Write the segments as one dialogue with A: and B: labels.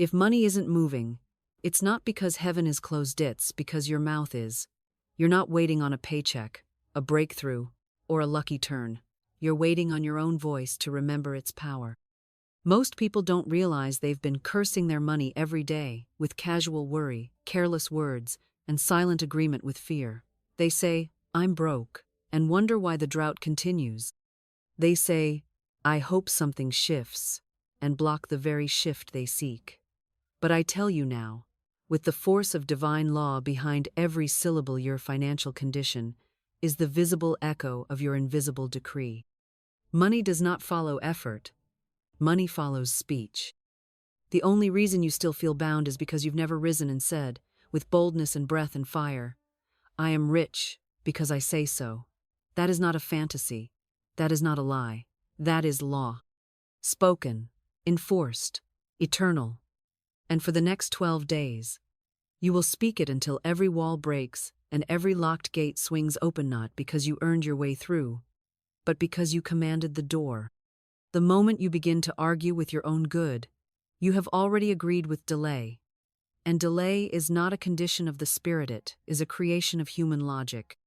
A: If money isn't moving, it's not because heaven is closed, it's because your mouth is. You're not waiting on a paycheck, a breakthrough, or a lucky turn. You're waiting on your own voice to remember its power. Most people don't realize they've been cursing their money every day with casual worry, careless words, and silent agreement with fear. They say, "I'm broke," and wonder why the drought continues. They say, "I hope something shifts," and block the very shift they seek. But I tell you now, with the force of divine law behind every syllable, your financial condition is the visible echo of your invisible decree. Money does not follow effort. Money follows speech. The only reason you still feel bound is because you've never risen and said, with boldness and breath and fire, "I am rich because I say so." That is not a fantasy. That is not a lie. That is law. Spoken, enforced, eternal. And for the next 12 days, you will speak it until every wall breaks and every locked gate swings open, not because you earned your way through, but because you commanded the door. The moment you begin to argue with your own good, you have already agreed with delay. And delay is not a condition of the spirit, it is a creation of human logic.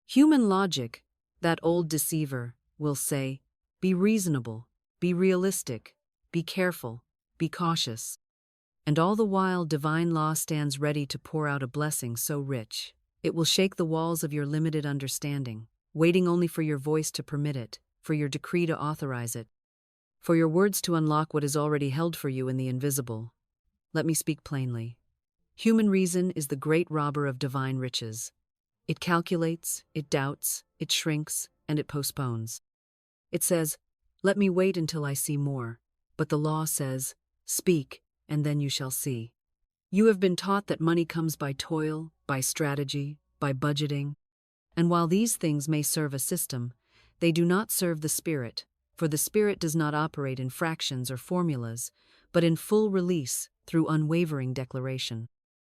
A: Human logic, that old deceiver, will say, "Be reasonable, be realistic, be careful, be cautious." And all the while divine law stands ready to pour out a blessing so rich, it will shake the walls of your limited understanding, waiting only for your voice to permit it, for your decree to authorize it, for your words to unlock what is already held for you in the invisible. Let me speak plainly. Human reason is the great robber of divine riches. It calculates, it doubts, it shrinks, and it postpones. It says, "Let me wait until I see more," but the law says, "Speak, and then you shall see." You have been taught that money comes by toil, by strategy, by budgeting. And while these things may serve a system, they do not serve the spirit, for the spirit does not operate in fractions or formulas, but in full release through unwavering declaration.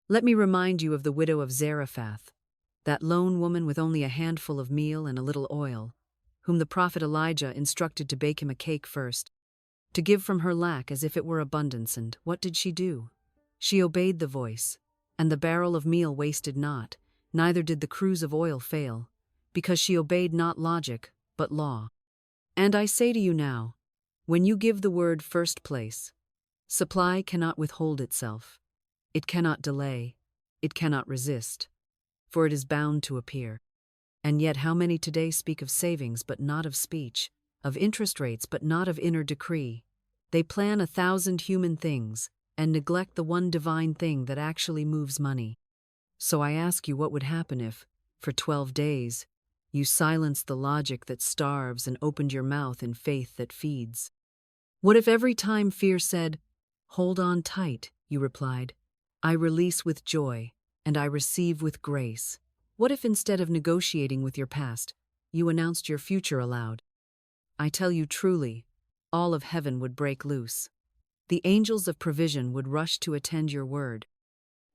A: Let me remind you of the widow of Zarephath, that lone woman with only a handful of meal and a little oil, whom the prophet Elijah instructed to bake him a cake first, to give from her lack as if it were abundance. And what did she do? She obeyed the voice, and the barrel of meal wasted not, neither did the cruse of oil fail, because she obeyed not logic, but law. And I say to you now, when you give the word first place, supply cannot withhold itself. It cannot delay. It cannot resist, for it is bound to appear. And yet how many today speak of savings but not of speech, of interest rates but not of inner decree? They plan 1,000 human things and neglect the one divine thing that actually moves money. So I ask you, what would happen if, for 12 days, you silenced the logic that starves and opened your mouth in faith that feeds? What if every time fear said, "Hold on tight," you replied, "I release with joy, and I receive with grace"? What if instead of negotiating with your past, you announced your future aloud? I tell you truly, all of heaven would break loose. The angels of provision would rush to attend your word,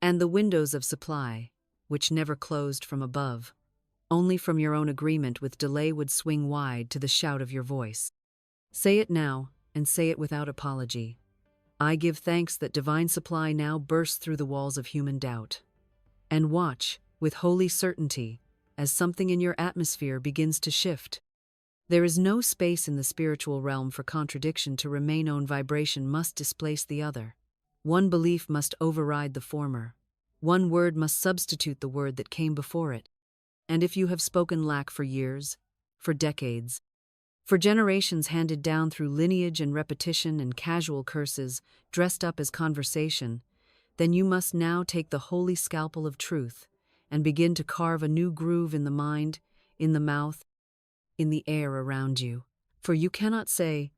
A: and the windows of supply, which never closed from above, only from your own agreement with delay, would swing wide to the shout of your voice. Say it now, and say it without apology. I give thanks that divine supply now bursts through the walls of human doubt. And watch, with holy certainty, as something in your atmosphere begins to shift. There is no space in the spiritual realm for contradiction to remain. Own vibration must displace the other. One belief must override the former. One word must substitute the word that came before it. And if you have spoken lack for years, for decades, for generations handed down through lineage and repetition and casual curses dressed up as conversation, then you must now take the holy scalpel of truth and begin to carve a new groove in the mind, in the mouth, in the air around you. For you cannot say,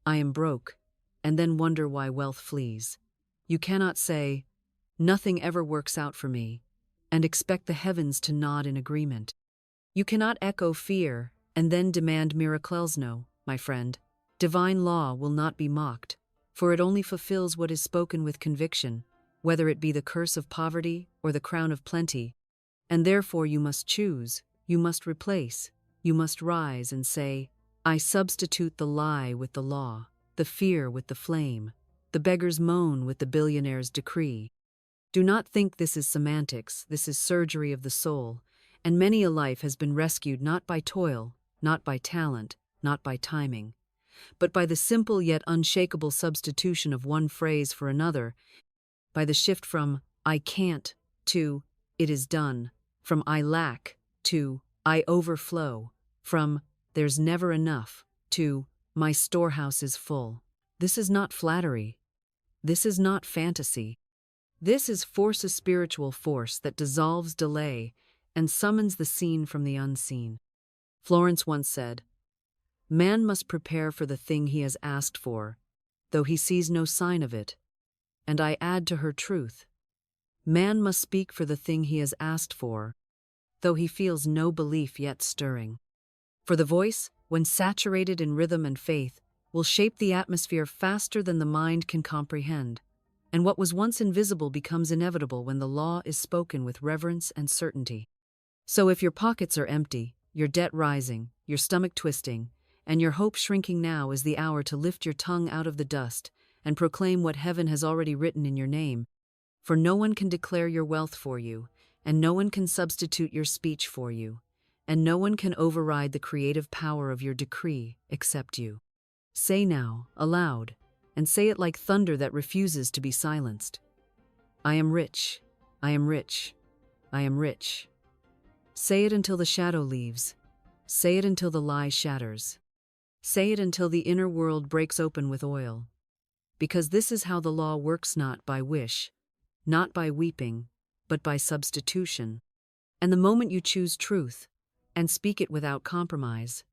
A: "I am broke," and then wonder why wealth flees. You cannot say, "Nothing ever works out for me," and expect the heavens to nod in agreement. You cannot echo fear and then demand miracles. No, my friend, divine law will not be mocked, for it only fulfills what is spoken with conviction, whether it be the curse of poverty or the crown of plenty. And therefore you must choose, you must replace, you must rise and say, "I substitute the lie with the law, the fear with the flame, The beggars moan with the billionaire's decree. Do not think this is semantics, this is surgery of the soul, and many a life has been rescued not by toil, not by talent, not by timing, but by the simple yet unshakable substitution of one phrase for another, by the shift from "I can't" to "it is done," from "I lack" to "I overflow," from "there's never enough" to "my storehouse is full." This is not flattery. This is not fantasy. This is force, a spiritual force that dissolves delay and summons the seen from the unseen. Florence once said, "Man must prepare for the thing he has asked for, though he sees no sign of it." And I add to her truth, man must speak for the thing he has asked for, though he feels no belief yet stirring. For the voice, when saturated in rhythm and faith, will shape the atmosphere faster than the mind can comprehend. And what was once invisible becomes inevitable when the law is spoken with reverence and certainty. So if your pockets are empty, your debt rising, your stomach twisting, and your hope shrinking, now is the hour to lift your tongue out of the dust and proclaim what heaven has already written in your name. For no one can declare your wealth for you, and no one can substitute your speech for you, and no one can override the creative power of your decree except you. Say now, aloud, and say it like thunder that refuses to be silenced. I am rich, I am rich, I am rich. Say it until the shadow leaves. Say it until the lie shatters. Say it until the inner world breaks open with oil. Because this is how the law works, not by wish, not by weeping, but by substitution. And the moment you choose truth, and speak it without compromise,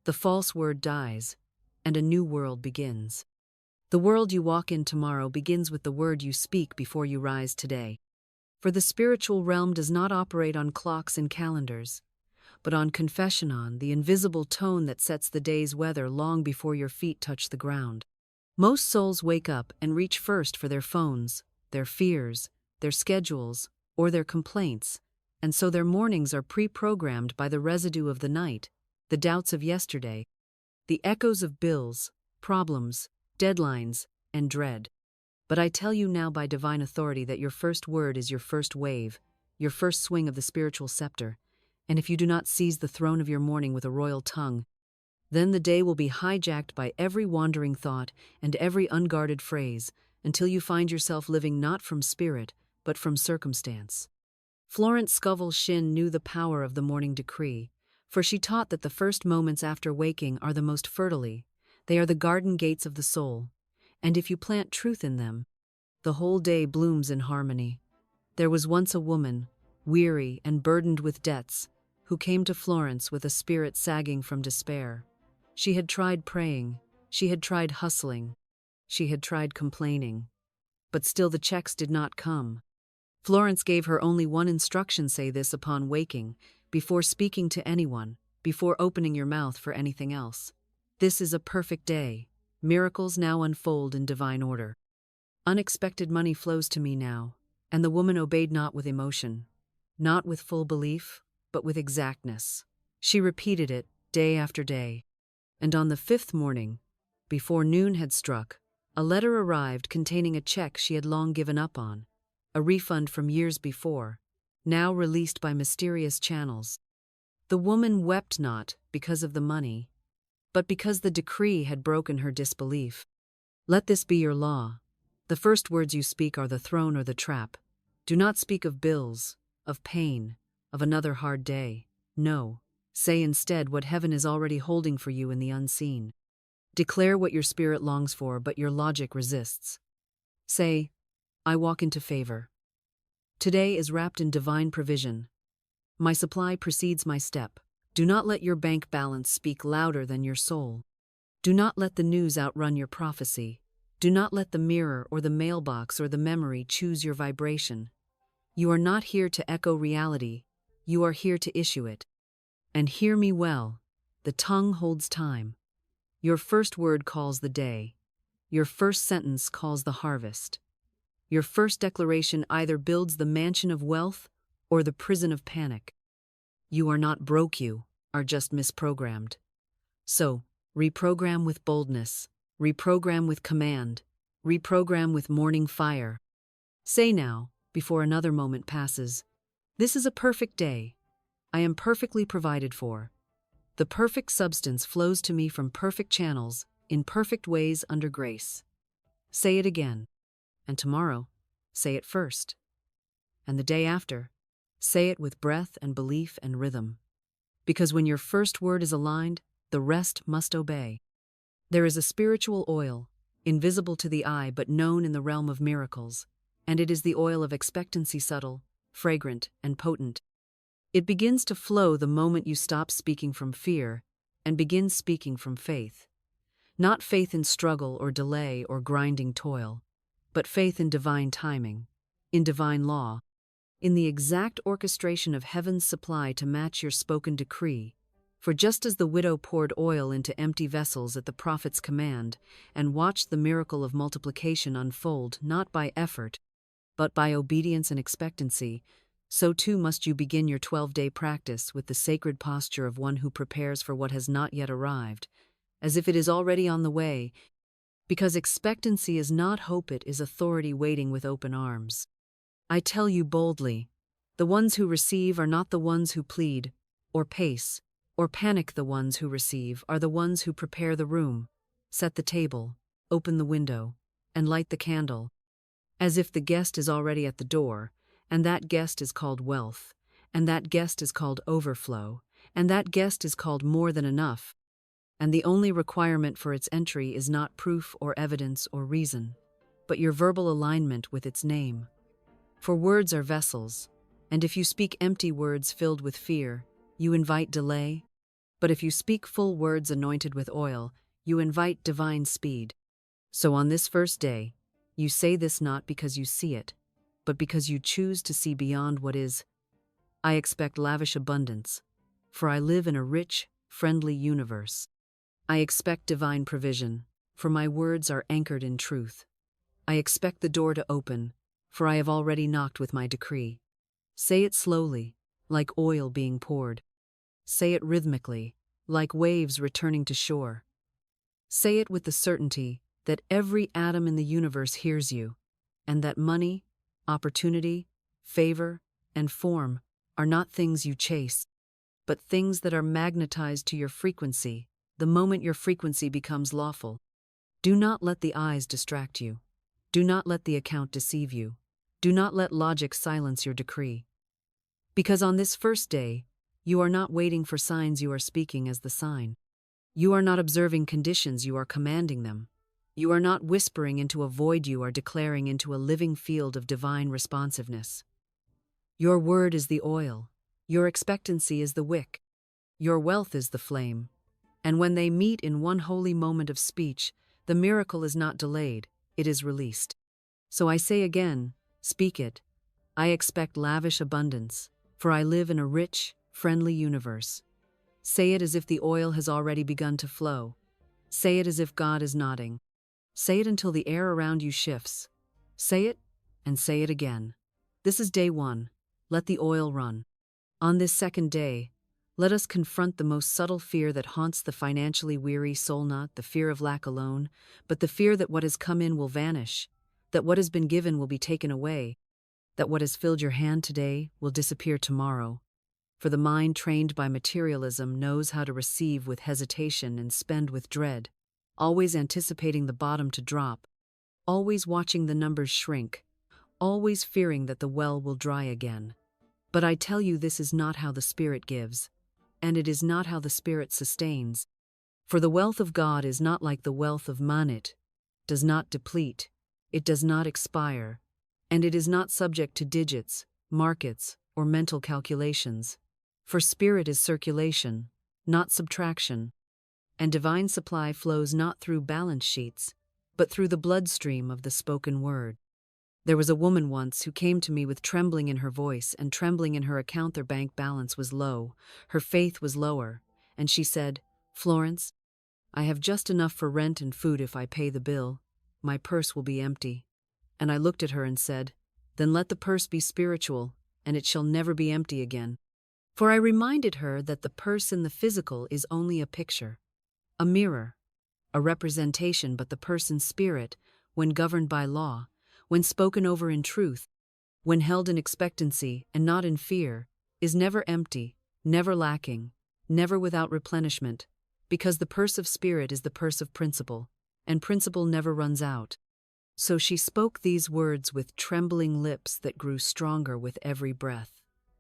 A: the false word dies, and a new world begins. The world you walk in tomorrow begins with the word you speak before you rise today. For the spiritual realm does not operate on clocks and calendars, but on confession, on the invisible tone that sets the day's weather long before your feet touch the ground. Most souls wake up and reach first for their phones, their fears, their schedules, or their complaints, and so their mornings are pre-programmed by the residue of the night, the doubts of yesterday, the echoes of bills, problems, deadlines, and dread. But I tell you now by divine authority that your first word is your first wave, your first swing of the spiritual scepter, and if you do not seize the throne of your morning with a royal tongue, then the day will be hijacked by every wandering thought and every unguarded phrase, until you find yourself living not from spirit, but from circumstance. Florence Scovel Shinn knew the power of the morning decree, for she taught that the first moments after waking are the most fertile. They are the garden gates of the soul, and if you plant truth in them, the whole day blooms in harmony. There was once a woman, weary and burdened with debts, who came to Florence with a spirit sagging from despair. She had tried praying, she had tried hustling, she had tried complaining, but still the checks did not come. Florence gave her only one instruction: say this upon waking, before speaking to anyone, before opening your mouth for anything else. This is a perfect day. Miracles now unfold in divine order. Unexpected money flows to me now. And the woman obeyed not with emotion, not with full belief, but with exactness. She repeated it day after day. And on the fifth morning, before noon had struck, a letter arrived containing a check she had long given up on, a refund from years before, now released by mysterious channels. The woman wept not because of the money, but because the decree had broken her disbelief. Let this be your law. The first words you speak are the throne or the trap. Do not speak of bills, of pain, of another hard day. No, say instead what heaven is already holding for you in the unseen. Declare what your spirit longs for, but your logic resists. Say, I walk into favor. Today is wrapped in divine provision. My supply precedes my step. Do not let your bank balance speak louder than your soul. Do not let the news outrun your prophecy. Do not let the mirror or the mailbox or the memory choose your vibration. You are not here to echo reality. You are here to issue it. And hear me well. The tongue holds time. Your first word calls the day. Your first sentence calls the harvest. Your first declaration either builds the mansion of wealth or the prison of panic. You are not broke, you are just misprogrammed. So, reprogram with boldness, reprogram with command, Reprogram with morning fire. Say now, before another moment passes, "This is a perfect day. I am perfectly provided for. The perfect substance flows to me from perfect channels, in perfect ways under grace." Say it again. And tomorrow, say it first. And the day after, say it with breath and belief and rhythm. Because when your first word is aligned, the rest must obey. There is a spiritual oil, invisible to the eye but known in the realm of miracles, and it is the oil of expectancy, subtle, fragrant, and potent. It begins to flow the moment you stop speaking from fear and begin speaking from faith. Not faith in struggle or delay or grinding toil, but faith in divine timing, in divine law, in the exact orchestration of heaven's supply to match your spoken decree. For just as the widow poured oil into empty vessels at the prophet's command and watched the miracle of multiplication unfold not by effort, but by obedience and expectancy, so too must you begin your 12-day practice with the sacred posture of one who prepares for what has not yet arrived, as if it is already on the way, because expectancy is not hope, it is authority waiting with open arms. I tell you boldly, the ones who receive are not the ones who plead, or pace, or panic. The ones who receive are the ones who prepare the room, set the table, open the window, and light the candle, as if the guest is already at the door, and that guest is called wealth, and that guest is called overflow, and that guest is called more than enough. And the only requirement for its entry is not proof or evidence or reason, but your verbal alignment with its name. For words are vessels, and if you speak empty words filled with fear, you invite delay, but if you speak full words anointed with oil, you invite divine speed. So on this first day, you say this not because you see it, but because you choose to see beyond what is. I expect lavish abundance, for I live in a rich, friendly universe. I expect divine provision, for my words are anchored in truth. I expect the door to open, for I have already knocked with my decree. Say it slowly, like oil being poured. Say it rhythmically, like waves returning to shore. Say it with the certainty that every atom in the universe hears you, and that money, opportunity, favor, and form are not things you chase, but things that are magnetized to your frequency the moment your frequency becomes lawful. Do not let the eyes distract you. Do not let the account deceive you. Do not let logic silence your decree. Because on this first day, you are not waiting for signs, you are speaking as the sign. You are not observing conditions, you are commanding them. You are not whispering into a void, you are declaring into a living field of divine responsiveness. Your word is the oil. Your expectancy is the wick. Your wealth is the flame. And when they meet in one holy moment of speech, the miracle is not delayed, it is released. So I say again, speak it. I expect lavish abundance, for I live in a rich, friendly universe. Say it as if the oil has already begun to flow. Say it as if God is nodding. Say it until the air around you shifts. Say it, and say it again. This is day one. Let the oil run. On this second day, let us confront the most subtle fear that haunts the financially weary soul, not the fear of lack alone, but the fear that what has come in will vanish, that what has been given will be taken away, that what has filled your hand today will disappear tomorrow. For the mind trained by materialism knows how to receive with hesitation and spend with dread, always anticipating the bottom to drop, always watching the numbers shrink, always fearing that the well will dry again. But I tell you, this is not how the Spirit gives, and it is not how the Spirit sustains. For the wealth of God is not like the wealth of man, it does not deplete, it does not expire, and it is not subject to digits, markets, or mental calculations. For spirit is circulation, not subtraction, and divine supply flows not through balance sheets, but through the bloodstream of the spoken word. There was a woman once who came to me with trembling in her voice and trembling in her account. Their bank balance was low, her faith was lower, and she said, "Florence, I have just enough for rent and food. If I pay the bill, my purse will be empty." And I looked at her and said, "Then let the purse be spiritual, and it shall never be empty again." For I reminded her that the purse in the physical is only a picture, a mirror, a representation, but the person's spirit, when governed by law, when spoken over in truth, when held in expectancy and not in fear, is never empty, never lacking, never without replenishment, because the purse of spirit is the purse of principle, and principle never runs out. So she spoke these words with trembling lips that grew stronger with every breath.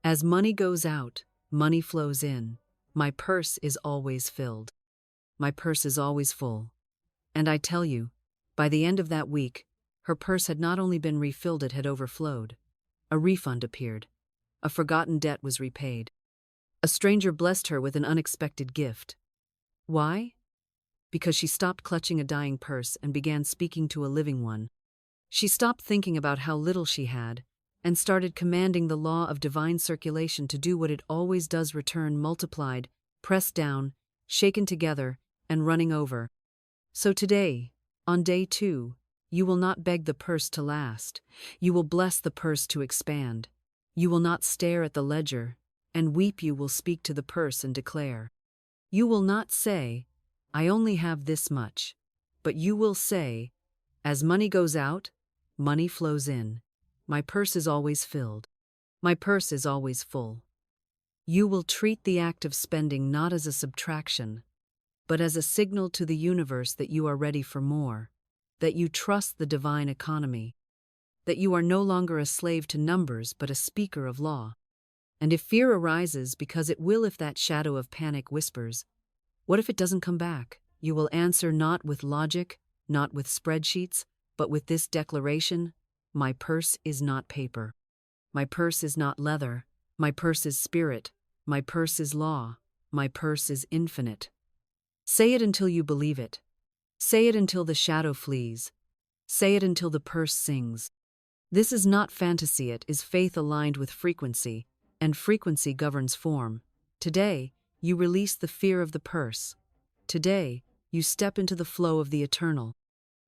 A: As money goes out, money flows in. My purse is always filled. My purse is always full. And I tell you, by the end of that week, her purse had not only been refilled, it had overflowed. A refund appeared. A forgotten debt was repaid. A stranger blessed her with an unexpected gift. Why? Because she stopped clutching a dying purse and began speaking to a living one. She stopped thinking about how little she had and started commanding the law of divine circulation to do what it always does: return multiplied, pressed down, shaken together, and running over. So today, on day 2, you will not beg the purse to last. You will bless the purse to expand. You will not stare at the ledger and weep. You will speak to the purse and declare. You will not say, I only have this much, but you will say, as money goes out, money flows in. My purse is always filled. My purse is always full. You will treat the act of spending not as a subtraction, but as a signal to the universe that you are ready for more, that you trust the divine economy, that you are no longer a slave to numbers but a speaker of law. And if fear arises, because it will if that shadow of panic whispers, what if it doesn't come back? You will answer not with logic, not with spreadsheets, but with this declaration: my purse is not paper. My purse is not leather. My purse is spirit. My purse is law. My purse is infinite. Say it until you believe it. Say it until the shadow flees. Say it until the purse sings. This is not fantasy, it is faith aligned with frequency, and frequency governs form. Today, you release the fear of the purse. Today, you step into the flow of the eternal.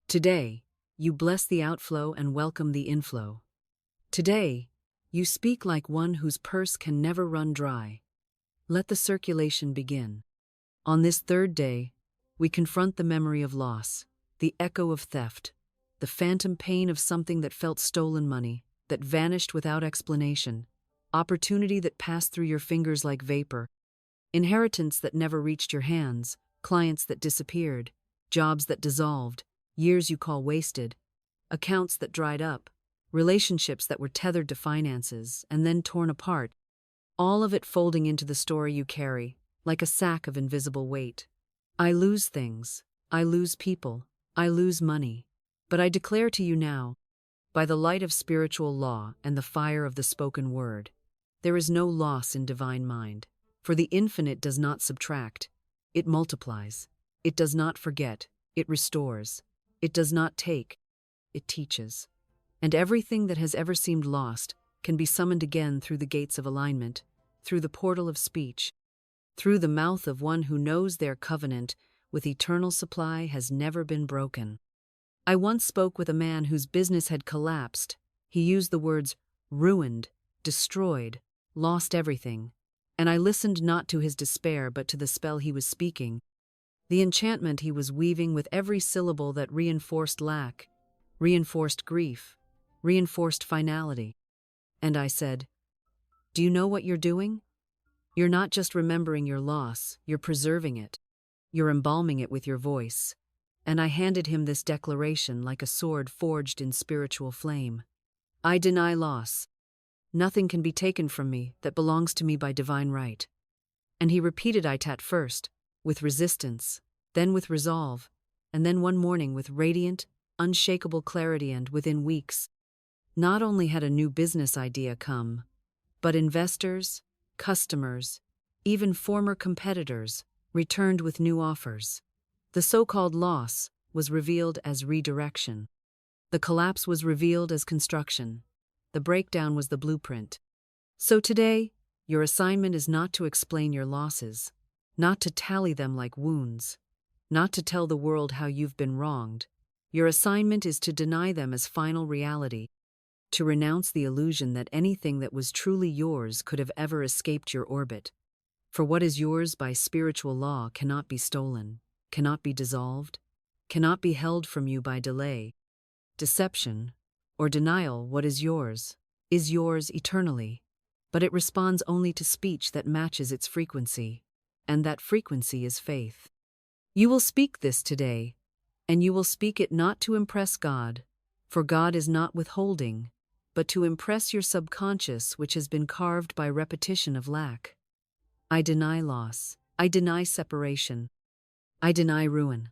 A: Today, you bless the outflow and welcome the inflow. Today, you speak like one whose purse can never run dry. Let the circulation begin. On this third day, we confront the memory of loss, the echo of theft, the phantom pain of something that felt stolen money, that vanished without explanation, opportunity that passed through your fingers like vapor, inheritance that never reached your hands, clients that disappeared, jobs that dissolved, years you call wasted, accounts that dried up, relationships that were tethered to finances and then torn apart, all of it folding into the story you carry, like a sack of invisible weight. I lose things, I lose people, I lose money, but I declare to you now, by the light of spiritual law and the fire of the spoken word, there is no loss in divine mind, for the infinite does not subtract, it multiplies. It does not forget, it restores. It does not take, it teaches. And everything that has ever seemed lost can be summoned again through the gates of alignment, through the portal of speech, through the mouth of one who knows their covenant with eternal supply has never been broken. I once spoke with a man whose business had collapsed. He used the words ruined, destroyed, lost everything, and I listened not to his despair but to the spell he was speaking, the enchantment he was weaving with every syllable that reinforced lack, reinforced grief, reinforced finality. And I said, do you know what you're doing? You're not just remembering your loss, you're preserving it. You're embalming it with your voice. And I handed him this declaration like a sword forged in spiritual flame. I deny loss. Nothing can be taken from me that belongs to me by divine right. And he repeated it at first, with resistance, then with resolve, and then one morning with radiant, unshakable clarity, and within weeks, not only had a new business idea come, but investors, customers, even former competitors, returned with new offers. The so-called loss was revealed as redirection. The collapse was revealed as construction. The breakdown was the blueprint. So today, your assignment is not to explain your losses, not to tally them like wounds, not to tell the world how you've been wronged. Your assignment is to deny them as final reality, to renounce the illusion that anything that was truly yours could have ever escaped your orbit. For what is yours by spiritual law cannot be stolen, cannot be dissolved, cannot be held from you by delay. deception, or denial. What is yours eternally, but it responds only to speech that matches its frequency, and that frequency is faith. You will speak this today, and you will speak it not to impress God, for God is not withholding, but to impress your subconscious, which has been carved by repetition of lack. I deny loss. I deny separation. I deny ruin.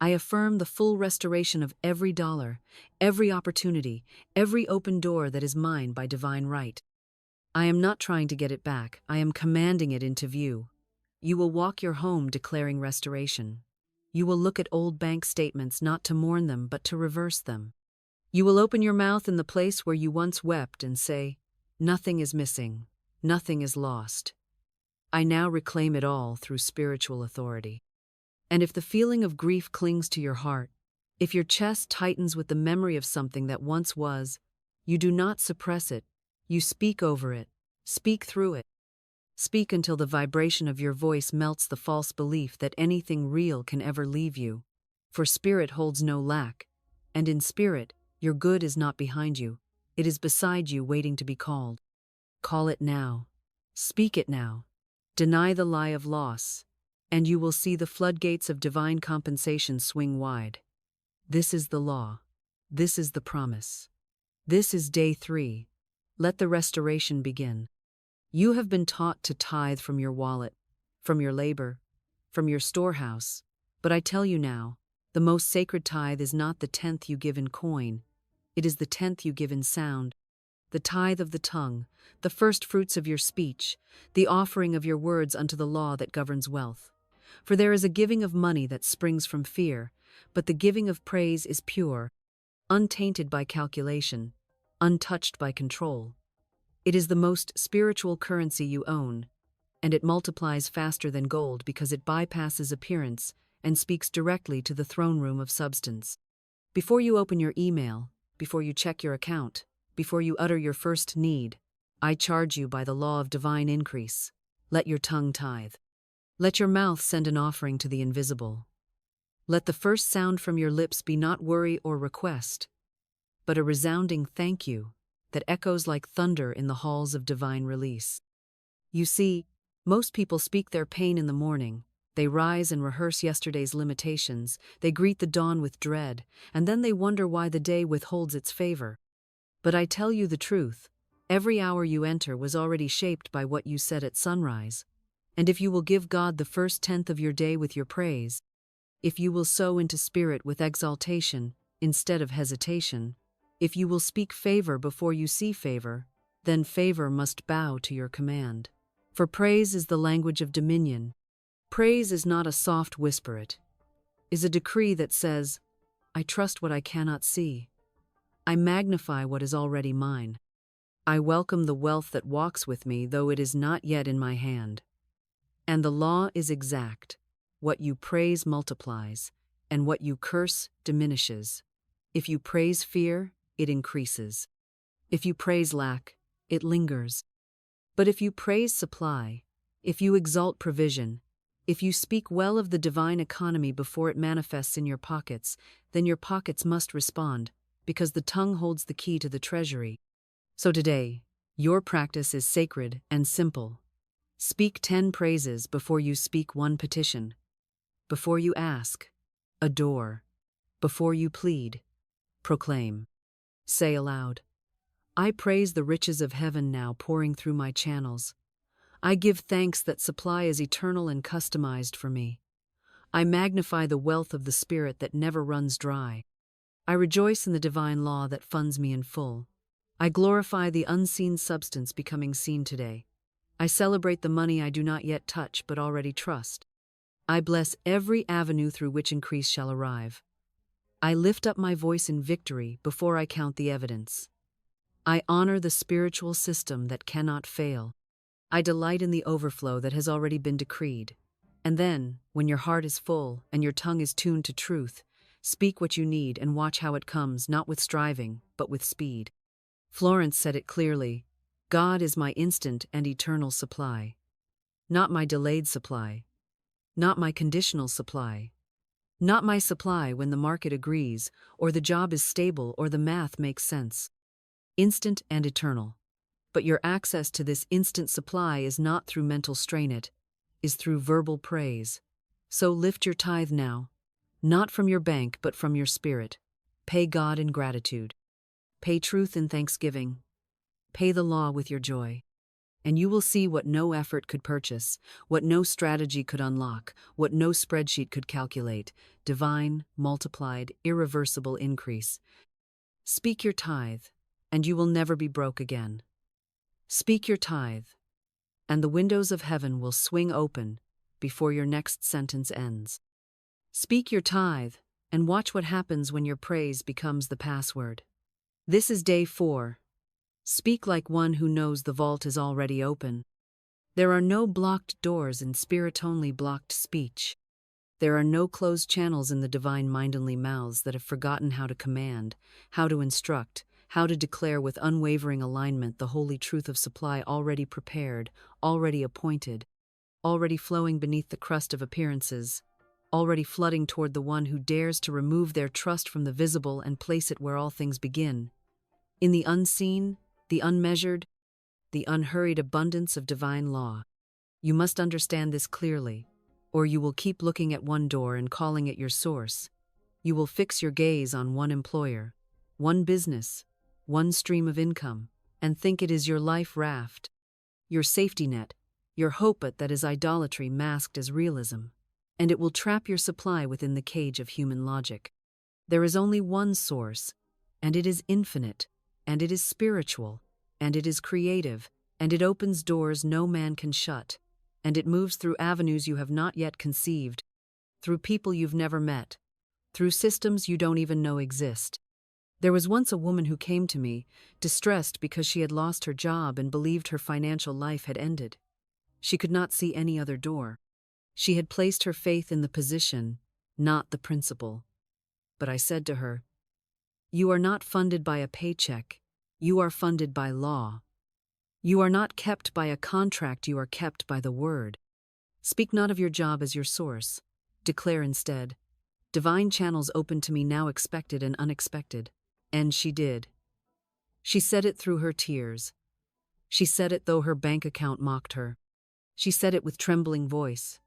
A: I affirm the full restoration of every dollar, every opportunity, every open door that is mine by divine right. I am not trying to get it back. I am commanding it into view. You will walk your home declaring restoration. You will look at old bank statements not to mourn them but to reverse them. You will open your mouth in the place where you once wept and say, "Nothing is missing, nothing is lost. I now reclaim it all through spiritual authority." And if the feeling of grief clings to your heart, if your chest tightens with the memory of something that once was, you do not suppress it, you speak over it, speak through it. Speak until the vibration of your voice melts the false belief that anything real can ever leave you. For spirit holds no lack, and in spirit, your good is not behind you, it is beside you waiting to be called. Call it now. Speak it now. Deny the lie of loss, and you will see the floodgates of divine compensation swing wide. This is the law. This is the promise. This is day 3. Let the restoration begin. You have been taught to tithe from your wallet, from your labor, from your storehouse, but I tell you now, the most sacred tithe is not the 10th you give in coin, it is the 10th you give in sound, the tithe of the tongue, the first fruits of your speech, the offering of your words unto the law that governs wealth. For there is a giving of money that springs from fear, but the giving of praise is pure, untainted by calculation, untouched by control. It is the most spiritual currency you own, and it multiplies faster than gold because it bypasses appearance and speaks directly to the throne room of substance. Before you open your email, before you check your account, before you utter your first need, I charge you by the law of divine increase. Let your tongue tithe. Let your mouth send an offering to the invisible. Let the first sound from your lips be not worry or request, but a resounding thank you that echoes like thunder in the halls of divine release. You see, most people speak their pain in the morning. They rise and rehearse yesterday's limitations. They greet the dawn with dread, and then they wonder why the day withholds its favor. But I tell you the truth, every hour you enter was already shaped by what you said at sunrise. And if you will give God the first 10th of your day with your praise, if you will sow into spirit with exaltation instead of hesitation, if you will speak favor before you see favor, then favor must bow to your command. For praise is the language of dominion. Praise is not a soft whisper, it is a decree that says, I trust what I cannot see. I magnify what is already mine. I welcome the wealth that walks with me, though it is not yet in my hand. And the law is exact. What you praise multiplies, and what you curse diminishes. If you praise fear, it increases. If you praise lack, it lingers. But if you praise supply, if you exalt provision, if you speak well of the divine economy before it manifests in your pockets, then your pockets must respond, because the tongue holds the key to the treasury. So today, your practice is sacred and simple. Speak 10 praises before you speak 1 petition. Before you ask, adore. Before you plead, proclaim. Say aloud, I praise the riches of heaven now pouring through my channels. I give thanks that supply is eternal and customized for me. I magnify the wealth of the Spirit that never runs dry. I rejoice in the divine law that funds me in full. I glorify the unseen substance becoming seen today. I celebrate the money I do not yet touch but already trust. I bless every avenue through which increase shall arrive. I lift up my voice in victory before I count the evidence. I honor the spiritual system that cannot fail. I delight in the overflow that has already been decreed. And then, when your heart is full and your tongue is tuned to truth, speak what you need and watch how it comes, not with striving, but with speed. Florence said it clearly, God is my instant and eternal supply. Not my delayed supply. Not my conditional supply. Not my supply when the market agrees, or the job is stable, or the math makes sense. Instant and eternal. But your access to this instant supply is not through mental strain, it is through verbal praise. So lift your tithe now, not from your bank but from your spirit. Pay God in gratitude. Pay truth in thanksgiving. Pay the law with your joy. And you will see what no effort could purchase, what no strategy could unlock, what no spreadsheet could calculate: divine, multiplied, irreversible increase. Speak your tithe, and you will never be broke again. Speak your tithe, and the windows of heaven will swing open before your next sentence ends. Speak your tithe, and watch what happens when your praise becomes the password. This is day 4. Speak like one who knows the vault is already open. There are no blocked doors in spirit-only blocked speech. There are no closed channels in the divine mind-only mouths that have forgotten how to command, how to instruct, how to declare with unwavering alignment the holy truth of supply already prepared, already appointed, already flowing beneath the crust of appearances, already flooding toward the one who dares to remove their trust from the visible and place it where all things begin, in the unseen, the unmeasured, the unhurried abundance of divine law. You must understand this clearly, or you will keep looking at one door and calling it your source. You will fix your gaze on one employer, one business, one stream of income, and think it is your life raft, your safety net, your hope, but that is idolatry masked as realism, and it will trap your supply within the cage of human logic. There is only one source, and it is infinite, and it is spiritual, and it is creative, and it opens doors no man can shut, and it moves through avenues you have not yet conceived, through people you've never met, through systems you don't even know exist. There was once a woman who came to me, distressed because she had lost her job and believed her financial life had ended. She could not see any other door. She had placed her faith in the position, not the principle. But I said to her, "You are not funded by a paycheck. You are funded by law. You are not kept by a contract, you are kept by the word. Speak not of your job as your source. Declare instead, 'Divine channels open to me now, expected and unexpected.'" And she did. She said it through her tears. She said it though her bank account mocked her. She said it with trembling voice,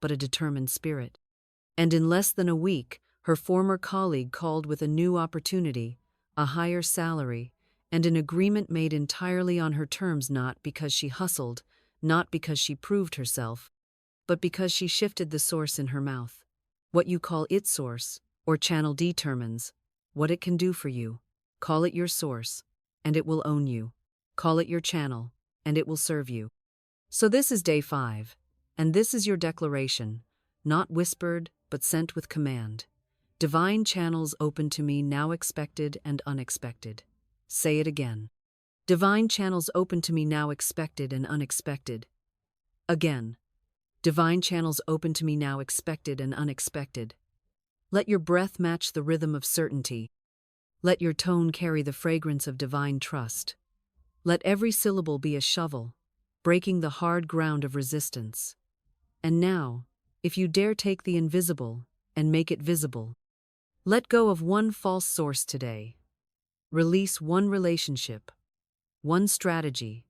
A: but a determined spirit. And in less than a week, her former colleague called with a new opportunity, a higher salary, and an agreement made entirely on her terms, not because she hustled, not because she proved herself, but because she shifted the source in her mouth. What you call its source, or channel, determines what it can do for you. Call it your source, and it will own you. Call it your channel, and it will serve you. So this is day 5, and this is your declaration, not whispered, but sent with command. Divine channels open to me now, expected and unexpected. Say it again. Divine channels open to me now, expected and unexpected. Again. Divine channels open to me now, expected and unexpected. Let your breath match the rhythm of certainty. Let your tone carry the fragrance of divine trust. Let every syllable be a shovel, breaking the hard ground of resistance. And now, if you dare take the invisible and make it visible, let go of one false source today. Release one relationship, one strategy,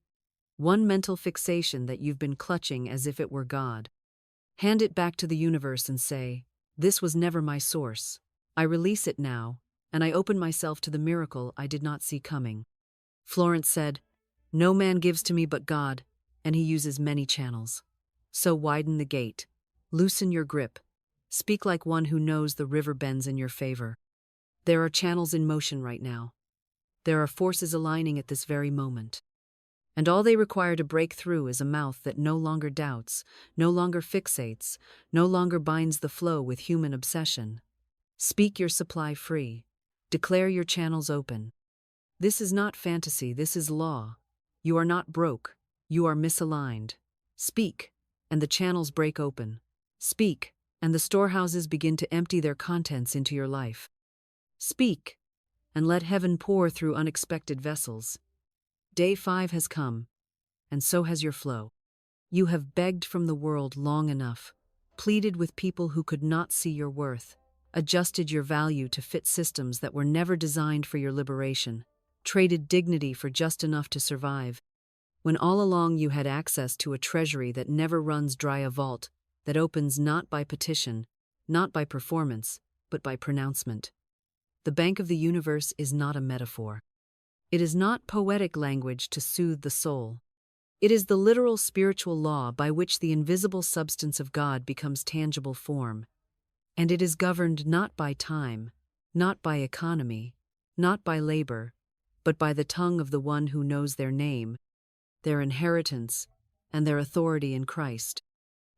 A: one mental fixation that you've been clutching as if it were God. Hand it back to the universe and say, "This was never my source. I release it now, and I open myself to the miracle I did not see coming." Florence said, "No man gives to me but God, and he uses many channels. So widen the gate, loosen your grip, speak like one who knows the river bends in your favor. There are channels in motion right now. There are forces aligning at this very moment. And all they require to break through is a mouth that no longer doubts, no longer fixates, no longer binds the flow with human obsession. Speak your supply free. Declare your channels open. This is not fantasy, this is law. You are not broke, you are misaligned. Speak, and the channels break open. Speak, and the storehouses begin to empty their contents into your life. Speak, and let heaven pour through unexpected vessels. Day 5 has come, and so has your flow. You have begged from the world long enough, pleaded with people who could not see your worth, adjusted your value to fit systems that were never designed for your liberation, traded dignity for just enough to survive, when all along you had access to a treasury that never runs dry, a vault that opens not by petition, not by performance, but by pronouncement. The bank of the universe is not a metaphor. It is not poetic language to soothe the soul. It is the literal spiritual law by which the invisible substance of God becomes tangible form. And it is governed not by time, not by economy, not by labor, but by the tongue of the one who knows their name, their inheritance, and their authority in Christ.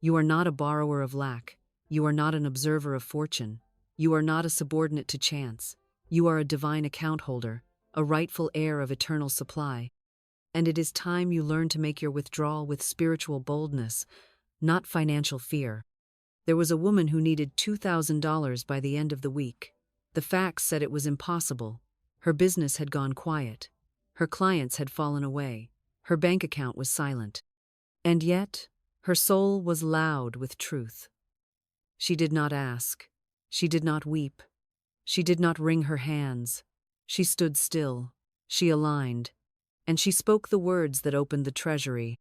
A: You are not a borrower of lack. You are not an observer of fortune. You are not a subordinate to chance. You are a divine account holder, a rightful heir of eternal supply. And it is time you learn to make your withdrawal with spiritual boldness, not financial fear. There was a woman who needed $2,000 by the end of the week. The facts said it was impossible. Her business had gone quiet. Her clients had fallen away. Her bank account was silent. And yet, her soul was loud with truth. She did not ask. She did not weep. She did not wring her hands. She stood still. She aligned. And she spoke the words that opened the treasury.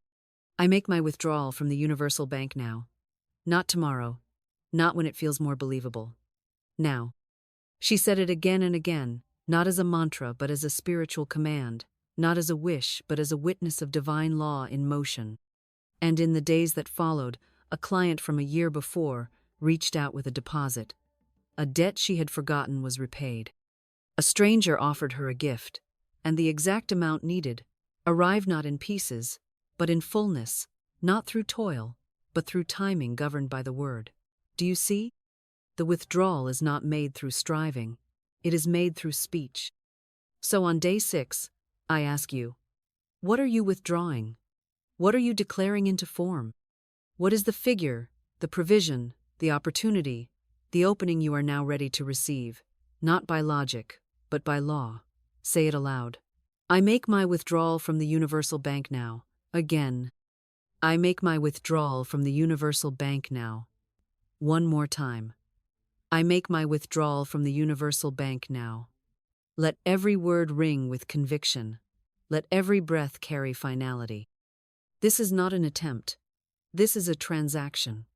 A: I make my withdrawal from the Universal Bank now. Not tomorrow. Not when it feels more believable. Now. She said it again and again, not as a mantra but as a spiritual command, not as a wish but as a witness of divine law in motion. And in the days that followed, a client from a year before reached out with a deposit. A debt she had forgotten was repaid. A stranger offered her a gift, and the exact amount needed arrived not in pieces, but in fullness, not through toil, but through timing governed by the word. Do you see? The withdrawal is not made through striving. It is made through speech. So on day 6, I ask you, what are you withdrawing? What are you declaring into form? What is the figure, the provision, the opportunity, the opening you are now ready to receive, not by logic, but by law? Say it aloud. I make my withdrawal from the Universal Bank now. Again. I make my withdrawal from the Universal Bank now. One more time. I make my withdrawal from the Universal Bank now. Let every word ring with conviction. Let every breath carry finality. This is not an attempt. This is a transaction.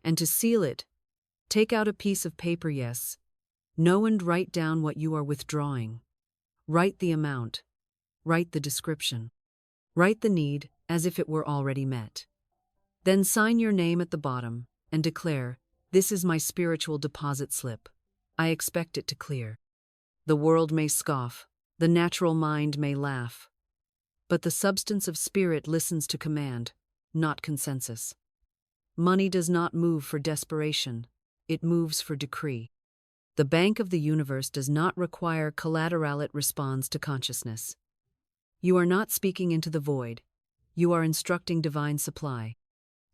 A: And to seal it, take out a piece of paper, yes. Know and write down what you are withdrawing. Write the amount. Write the description. Write the need as if it were already met. Then sign your name at the bottom and declare, this is my spiritual deposit slip. I expect it to clear. The world may scoff, the natural mind may laugh, but the substance of spirit listens to command, not consensus. Money does not move for desperation, it moves for decree. The bank of the universe does not require collateral, it responds to consciousness. You are not speaking into the void, you are instructing divine supply.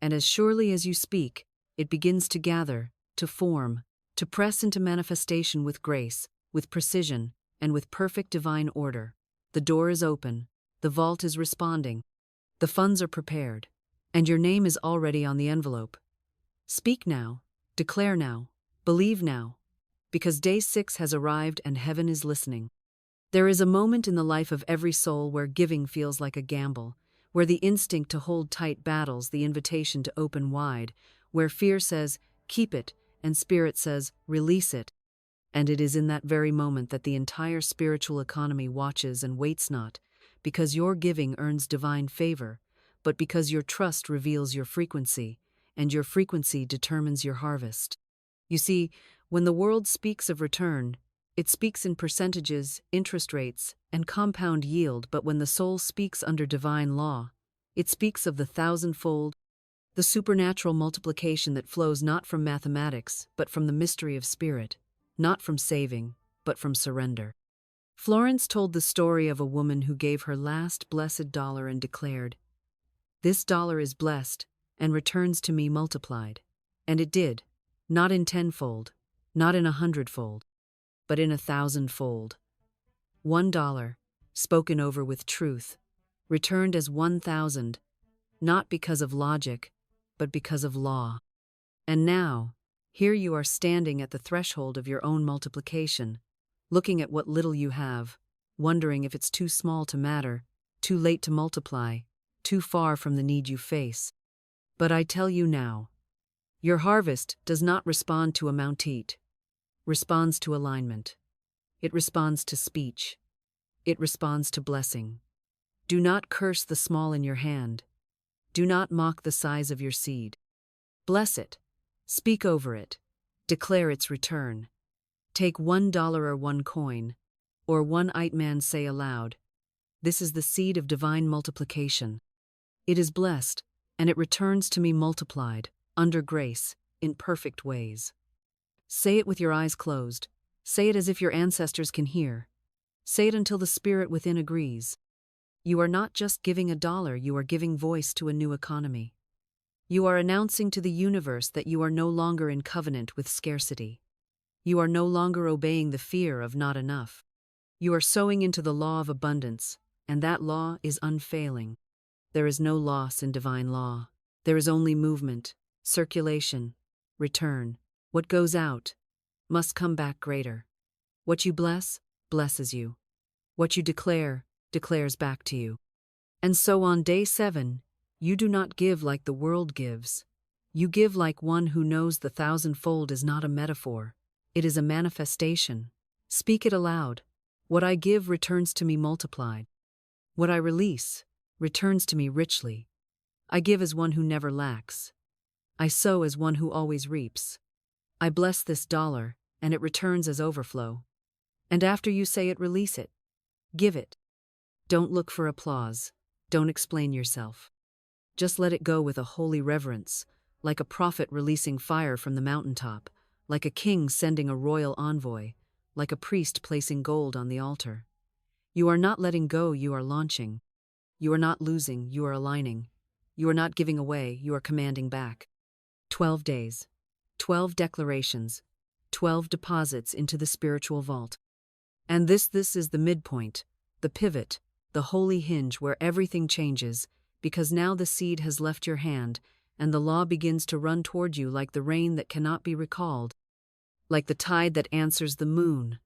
A: And as surely as you speak, it begins to gather, to form, to press into manifestation with grace, with precision, and with perfect divine order. The door is open, the vault is responding, the funds are prepared, and your name is already on the envelope. Speak now, declare now, believe now, because day 6 has arrived and heaven is listening. There is a moment in the life of every soul where giving feels like a gamble, where the instinct to hold tight battles the invitation to open wide, where fear says, keep it, and spirit says, release it. And it is in that very moment that the entire spiritual economy watches and waits, not because your giving earns divine favor, but because your trust reveals your frequency, and your frequency determines your harvest. You see, when the world speaks of return, it speaks in percentages, interest rates, and compound yield, but when the soul speaks under divine law, it speaks of the thousandfold, the supernatural multiplication that flows not from mathematics, but from the mystery of spirit, not from saving, but from surrender. Florence told the story of a woman who gave her last blessed dollar and declared, "This dollar is blessed and returns to me multiplied." And it did, not in tenfold, not in 100-fold, but in 1,000-fold. $1, spoken over with truth, returned as 1,000, not because of logic, but because of law. And now, Here you are standing at the threshold of your own multiplication, looking at what little you have, wondering if it's too small to matter, too late to multiply, too far from the need you face. But I tell you now, your harvest does not respond to amount, responds to alignment. It responds to speech. It responds to blessing. Do not curse the small in your hand. Do not mock the size of your seed. Bless it. Speak over it. Declare its return. Take $1 or one coin, or one man say aloud, "This is the seed of divine multiplication. It is blessed, and it returns to me multiplied, under grace, in perfect ways." Say it with your eyes closed. Say it as if your ancestors can hear. Say it until the spirit within agrees. You are not just giving $1, you are giving voice to a new economy. You are announcing to the universe that you are no longer in covenant with scarcity. You are no longer obeying the fear of not enough. You are sowing into the law of abundance, and that law is unfailing. There is no loss in divine law. There is only movement, circulation, return. What goes out must come back greater. What you bless, blesses you. What you declare, declares back to you. And so on day 7, you do not give like the world gives. You give like one who knows the thousandfold is not a metaphor. It is a manifestation. Speak it aloud. What I give returns to me multiplied. What I release returns to me richly. I give as one who never lacks. I sow as one who always reaps. I bless this $1, and it returns as overflow. And after you say it, release it. Give it. Don't look for applause. Don't explain yourself. Just let it go with a holy reverence, like a prophet releasing fire from the mountaintop, like a king sending a royal envoy, like a priest placing gold on the altar. You are not letting go, you are launching. You are not losing, you are aligning. You are not giving away, you are commanding back. 12 days, 12 declarations, 12 deposits into the spiritual vault. And this is the midpoint, the pivot, the holy hinge where everything changes, because now the seed has left your hand, and the law begins to run toward you like the rain that cannot be recalled, like the tide that answers the moon,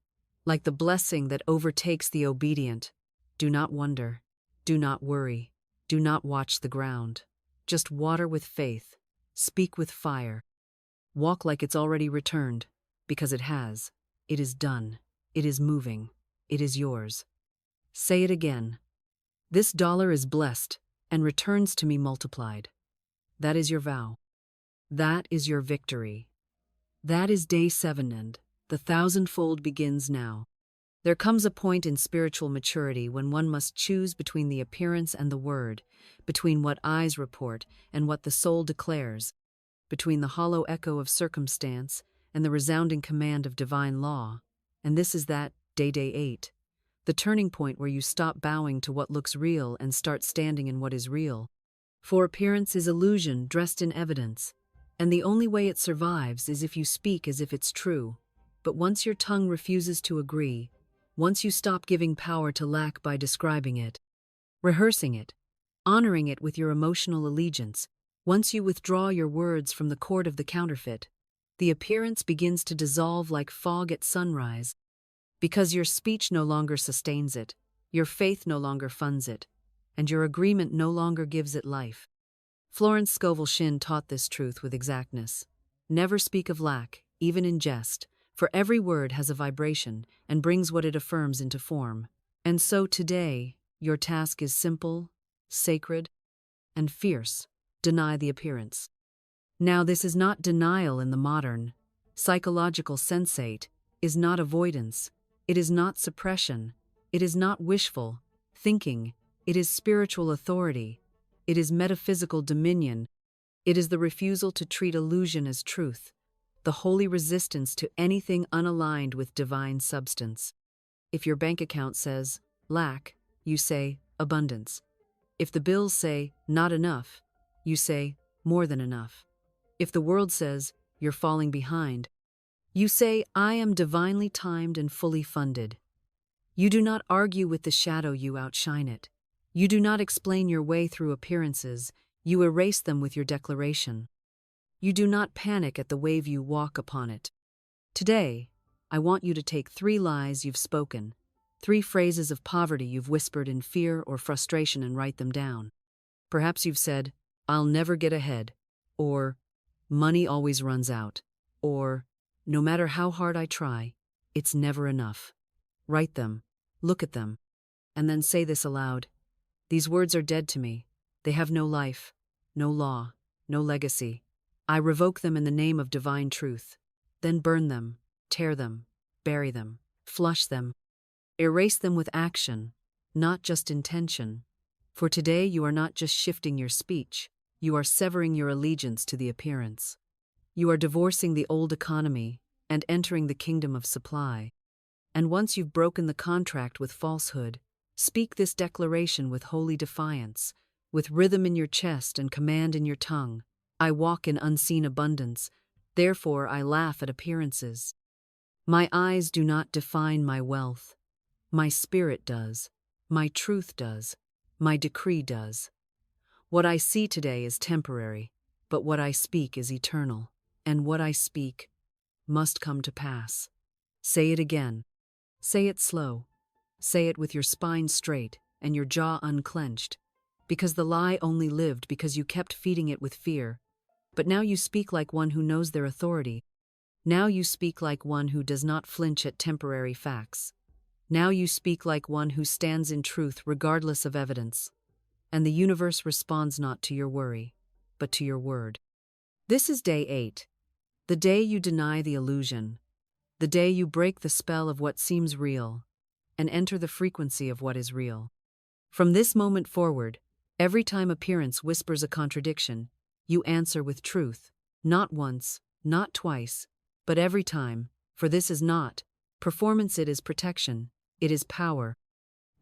A: like the blessing that overtakes the obedient. Do not wonder, do not worry, do not watch the ground. Just water with faith, speak with fire. Walk like it's already returned, because it has. It is done. It is moving. It is yours. Say it again. This $1 is blessed and returns to me multiplied. That is your vow. That is your victory. That is day 7, and the thousandfold begins now. There comes a point in spiritual maturity when one must choose between the appearance and the word, between what eyes report and what the soul declares, between the hollow echo of circumstance and the resounding command of divine law. And this is that, day 8. The turning point where you stop bowing to what looks real and start standing in what is real. For appearance is illusion dressed in evidence, and the only way it survives is if you speak as if it's true. But once your tongue refuses to agree, once you stop giving power to lack by describing it, rehearsing it, honoring it with your emotional allegiance, once you withdraw your words from the court of the counterfeit, the appearance begins to dissolve like fog at sunrise, because your speech no longer sustains it, your faith no longer funds it, and your agreement no longer gives it life. Florence Scovel Shinn taught this truth with exactness. Never speak of lack, even in jest, for every word has a vibration and brings what it affirms into form. And so today, your task is simple, sacred, and fierce. Deny the appearance. Now, this is not denial in the modern, psychological sensate, is not avoidance, it is not suppression, it is not wishful thinking, it is spiritual authority, it is metaphysical dominion, it is the refusal to treat illusion as truth, the holy resistance to anything unaligned with divine substance. If your bank account says lack, you say abundance. If the bills say not enough, you say more than enough. If the world says you're falling behind, you say I am divinely timed and fully funded. You do not argue with the shadow, you outshine it. You do not explain your way through appearances, you erase them with your declaration. You do not panic at the wave, you walk upon it. Today, I want you to take 3 lies you've spoken, 3 phrases of poverty you've whispered in fear or frustration, and write them down. Perhaps you've said, "I'll never get ahead," or "Money always runs out," or "No matter how hard I try, it's never enough." Write them, look at them, and then say this aloud. These words are dead to me. They have no life, no law, no legacy. I revoke them in the name of divine truth. Then burn them, tear them, bury them, flush them. Erase them with action, not just intention. For today you are not just shifting your speech, you are severing your allegiance to the appearance. You are divorcing the old economy and entering the kingdom of supply. And once you've broken the contract with falsehood, speak this declaration with holy defiance, with rhythm in your chest and command in your tongue. I walk in unseen abundance, therefore I laugh at appearances. My eyes do not define my wealth. My spirit does. My truth does. My decree does. What I see today is temporary, but what I speak is eternal, and what I speak must come to pass. Say it again. Say it slow. Say it with your spine straight and your jaw unclenched, because the lie only lived because you kept feeding it with fear. But now you speak like one who knows their authority. Now you speak like one who does not flinch at temporary facts. Now you speak like one who stands in truth regardless of evidence. And the universe responds not to your worry, but to your word. This is day 8. The day you deny the illusion. The day you break the spell of what seems real and enter the frequency of what is real. From this moment forward, every time appearance whispers a contradiction, you answer with truth, not once, not twice, but every time, for this is not performance, it is protection, it is power,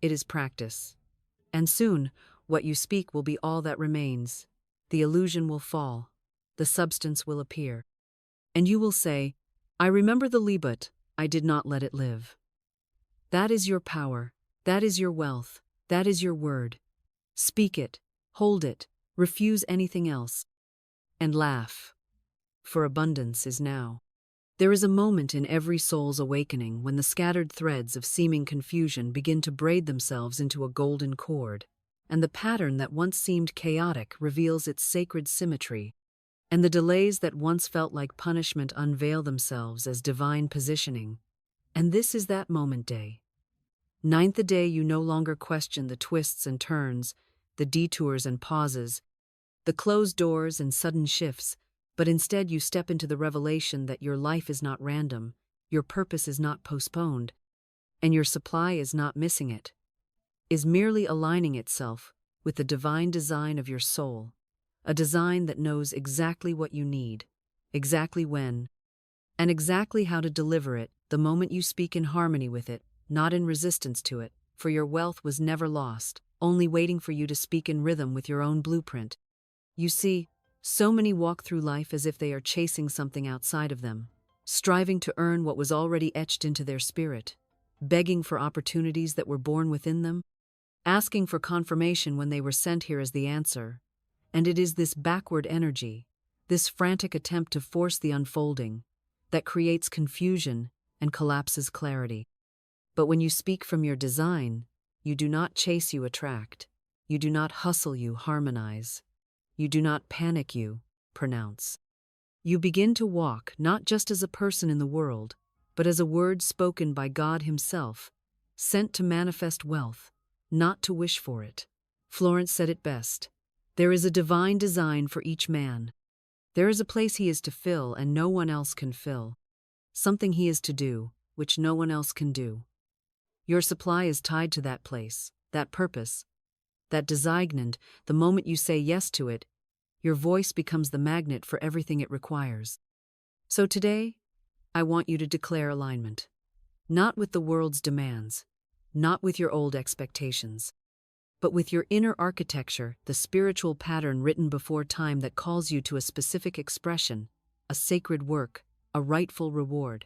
A: it is practice. And soon, what you speak will be all that remains. The illusion will fall, the substance will appear. And you will say, I remember the lie, but I did not let it live. That is your power, that is your wealth, that is your word. Speak it, hold it, refuse anything else, and laugh. For abundance is now. There is a moment in every soul's awakening when the scattered threads of seeming confusion begin to braid themselves into a golden cord, and the pattern that once seemed chaotic reveals its sacred symmetry, and the delays that once felt like punishment unveil themselves as divine positioning. And this is that moment day. 9th, the day you no longer question the twists and turns, the detours and pauses, the closed doors and sudden shifts, but instead you step into the revelation that your life is not random, your purpose is not postponed, and your supply is not missing it, is merely aligning itself with the divine design of your soul, a design that knows exactly what you need, exactly when, and exactly how to deliver it the moment you speak in harmony with it, not in resistance to it, for your wealth was never lost, only waiting for you to speak in rhythm with your own blueprint. You see, so many walk through life as if they are chasing something outside of them, striving to earn what was already etched into their spirit, begging for opportunities that were born within them, asking for confirmation when they were sent here as the answer. And it is this backward energy, this frantic attempt to force the unfolding, that creates confusion and collapses clarity. But when you speak from your design, you do not chase, you attract. You do not hustle, you harmonize. You do not panic, you pronounce. You begin to walk not just as a person in the world, but as a word spoken by God Himself, sent to manifest wealth, not to wish for it. Florence said it best. There is a divine design for each man. There is a place he is to fill and no one else can fill. Something he is to do, which no one else can do. Your supply is tied to that place, that purpose, that designment. The moment you say yes to it, your voice becomes the magnet for everything it requires. So today, I want you to declare alignment. Not with the world's demands, not with your old expectations, but with your inner architecture, the spiritual pattern written before time that calls you to a specific expression, a sacred work, a rightful reward.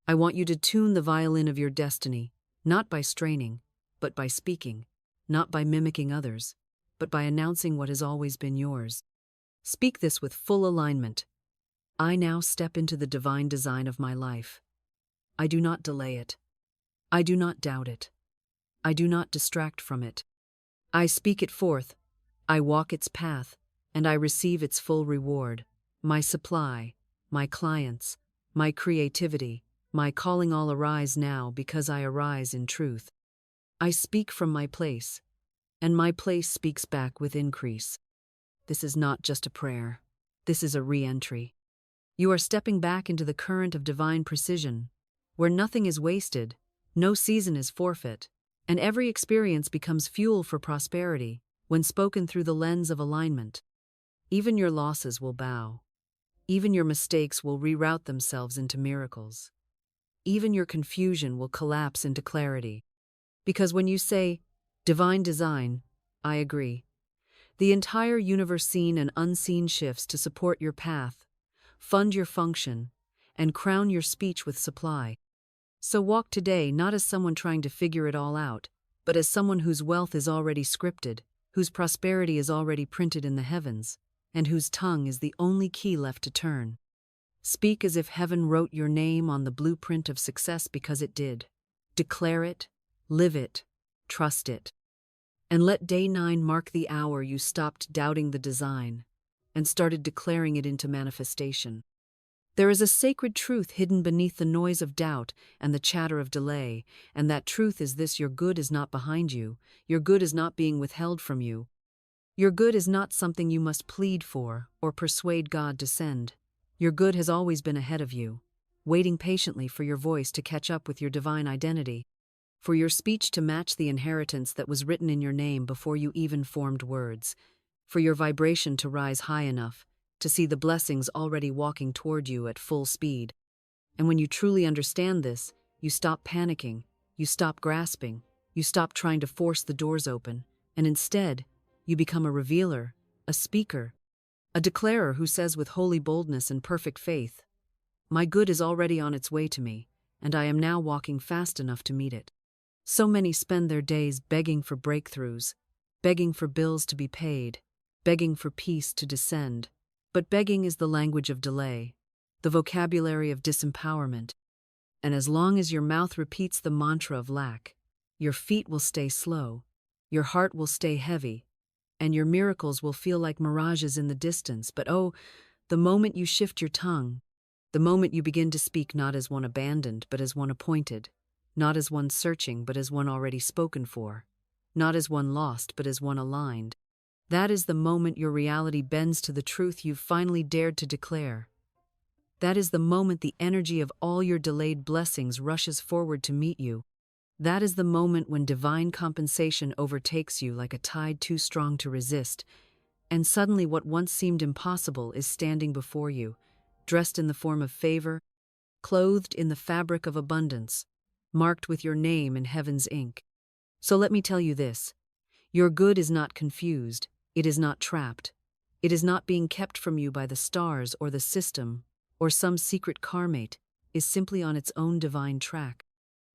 A: I want you to tune the violin of your destiny, not by straining, but by speaking, not by mimicking others, but by announcing what has always been yours. Speak this with full alignment, I now step into the divine design of my life. I do not delay it. I do not doubt it. I do not distract from it. I speak it forth. I walk its path, and I receive its full reward. My supply, my clients, my creativity, my calling all arise now because I arise in truth. I speak from my place, and my place speaks back with increase. This is not just a prayer. This is a re-entry. You are stepping back into the current of divine precision, where nothing is wasted, no season is forfeit, and every experience becomes fuel for prosperity when spoken through the lens of alignment. Even your losses will bow. Even your mistakes will reroute themselves into miracles. Even your confusion will collapse into clarity. Because when you say, divine design, I agree. The entire universe seen and unseen shifts to support your path, fund your function, and crown your speech with supply. So walk today not as someone trying to figure it all out, but as someone whose wealth is already scripted, whose prosperity is already printed in the heavens, and whose tongue is the only key left to turn. Speak as if heaven wrote your name on the blueprint of success because it did. Declare it, live it, trust it. And let day 9 mark the hour you stopped doubting the design and started declaring it into manifestation. There is a sacred truth hidden beneath the noise of doubt and the chatter of delay, and that truth is this: your good is not behind you, your good is not being withheld from you. Your good is not something you must plead for or persuade God to send. Your good has always been ahead of you, waiting patiently for your voice to catch up with your divine identity, for your speech to match the inheritance that was written in your name before you even formed words, for your vibration to rise high enough to see the blessings already walking toward you at full speed. And when you truly understand this, you stop panicking, you stop grasping, you stop trying to force the doors open, and instead, you become a revealer, a speaker, a declarer who says with holy boldness and perfect faith, my good is already on its way to me, and I am now walking fast enough to meet it. So many spend their days begging for breakthroughs, begging for bills to be paid, begging for peace to descend. But begging is the language of delay, the vocabulary of disempowerment. And as long as your mouth repeats the mantra of lack, your feet will stay slow, your heart will stay heavy, and your miracles will feel like mirages in the distance. But oh, the moment you shift your tongue, the moment you begin to speak not as one abandoned, but as one appointed, not as one searching, but as one already spoken for, not as one lost, but as one aligned, that is the moment your reality bends to the truth you've finally dared to declare. That is the moment the energy of all your delayed blessings rushes forward to meet you. That is the moment when divine compensation overtakes you like a tide too strong to resist, and suddenly what once seemed impossible is standing before you, dressed in the form of favor, clothed in the fabric of abundance, marked with your name in heaven's ink. So let me tell you this: your good is not confused. It is not trapped. It is not being kept from you by the stars or the system or some secret karmate. Is simply on its own divine track,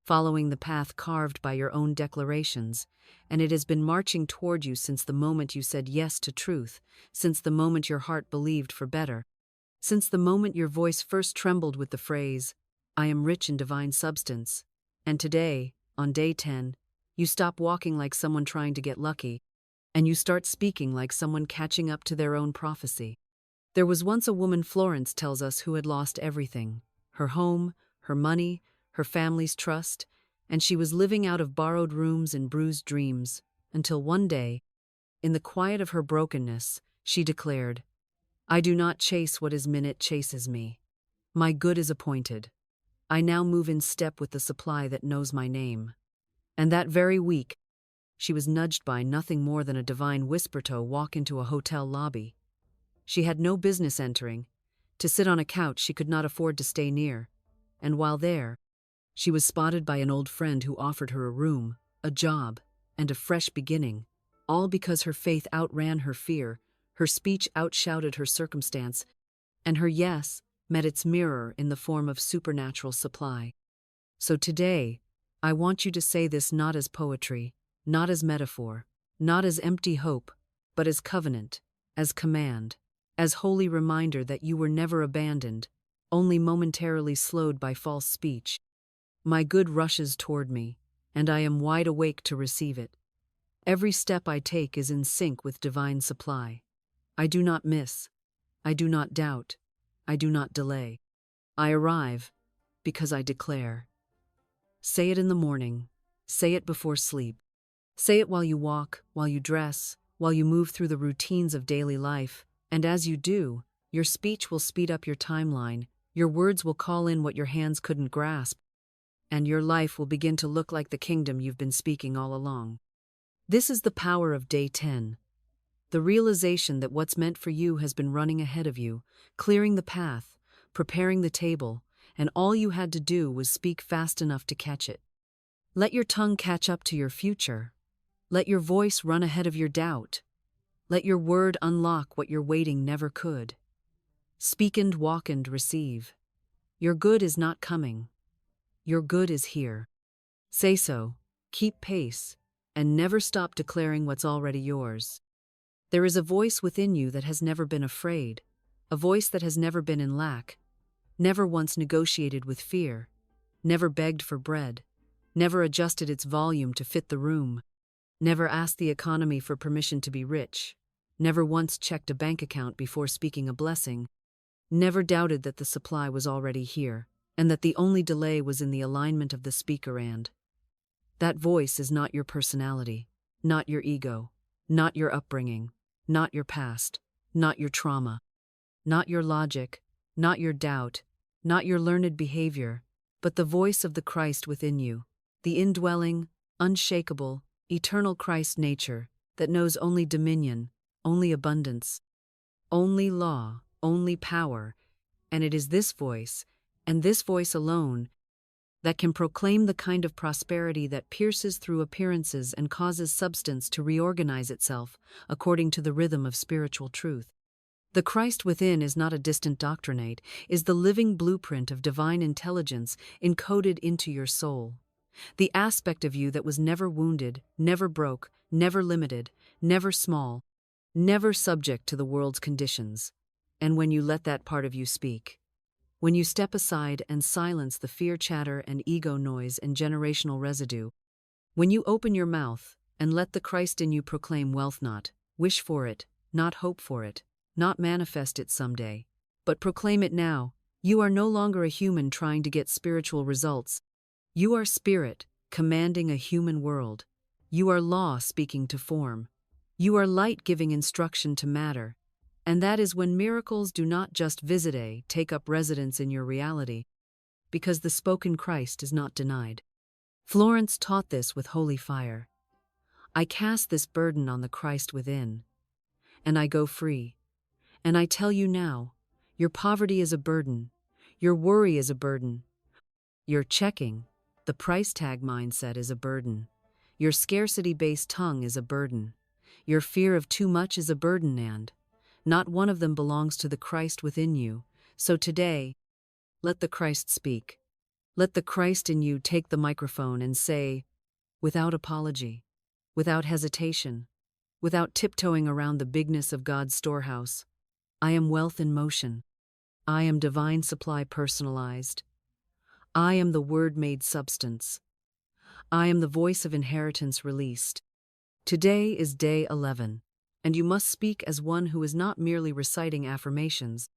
A: following the path carved by your own declarations, and it has been marching toward you since the moment you said yes to truth, since the moment your heart believed for better, since the moment your voice first trembled with the phrase, I am rich in divine substance. And today, on day 10, you stop walking like someone trying to get lucky, and you start speaking like someone catching up to their own prophecy. There was once a woman, Florence tells us, who had lost everything: her home, her money, her family's trust, and she was living out of borrowed rooms and bruised dreams, until one day, in the quiet of her brokenness, she declared, I do not chase what is minute chases me. My good is appointed. I now move in step with the supply that knows my name. And that very week, she was nudged by nothing more than a divine whisper to walk into a hotel lobby. She had no business entering. To sit on a couch she could not afford to stay near. And while there, she was spotted by an old friend who offered her a room, a job, and a fresh beginning, all because her faith outran her fear, her speech outshouted her circumstance, and her yes met its mirror in the form of supernatural supply. So today, I want you to say this not as poetry, not as metaphor, not as empty hope, but as covenant, as command, as holy reminder that you were never abandoned, only momentarily slowed by false speech. My good rushes toward me, and I am wide awake to receive it. Every step I take is in sync with divine supply. I do not miss. I do not doubt. I do not delay. I arrive because I declare. Say it in the morning. Say it before sleep. Say it while you walk, while you dress, while you move through the routines of daily life, and as you do, your speech will speed up your timeline, your words will call in what your hands couldn't grasp, and your life will begin to look like the kingdom you've been speaking all along. This is the power of day 10. The realization that what's meant for you has been running ahead of you, clearing the path, preparing the table, and all you had to do was speak fast enough to catch it. Let your tongue catch up to your future. Let your voice run ahead of your doubt. Let your word unlock what your waiting never could. Speak and walk and receive. Your good is not coming. Your good is here. Say so, keep pace, and never stop declaring what's already yours. There is a voice within you that has never been afraid, a voice that has never been in lack, never once negotiated with fear, never begged for bread, never adjusted its volume to fit the room, never asked the economy for permission to be rich, never once checked a bank account before speaking a blessing, never doubted that the supply was already here, and that the only delay was in the alignment of the speaker and. That voice is not your personality, not your ego, not your upbringing, not your past, not your trauma, not your logic, not your doubt, not your learned behavior, but the voice of the Christ within you, the indwelling, unshakable, eternal Christ nature that knows only dominion, only abundance, only law, only power, and it is this voice, and this voice alone, that can proclaim the kind of prosperity that pierces through appearances and causes substance to reorganize itself according to the rhythm of spiritual truth. The Christ within is not a distant doctrinate, is the living blueprint of divine intelligence encoded into your soul. The aspect of you that was never wounded, never broke, never limited, never small, never subject to the world's conditions. And when you let that part of you speak, when you step aside and silence the fear chatter and ego noise and generational residue, when you open your mouth and let the Christ in you proclaim wealth, not wish for it, not hope for it, not manifest it someday, but proclaim it now, you are no longer a human trying to get spiritual results. You are spirit, commanding a human world. You are law speaking to form. You are light giving instruction to matter. And that is when miracles do not just take up residence in your reality, because the spoken Christ is not denied. Florence taught this with holy fire. I cast this burden on the Christ within, and I go free. And I tell you now, your poverty is a burden, your worry is a burden, your checking, the price tag mindset is a burden, your scarcity-based tongue is a burden, your fear of too much is a burden, and not one of them belongs to the Christ within you. So today, let the Christ speak. Let the Christ in you take the microphone and say, without apology, without hesitation, without tiptoeing around the bigness of God's storehouse, I am wealth in motion. I am divine supply personalized. I am the word made substance. I am the voice of inheritance released. Today is day 11. And you must speak as one who is not merely reciting affirmations,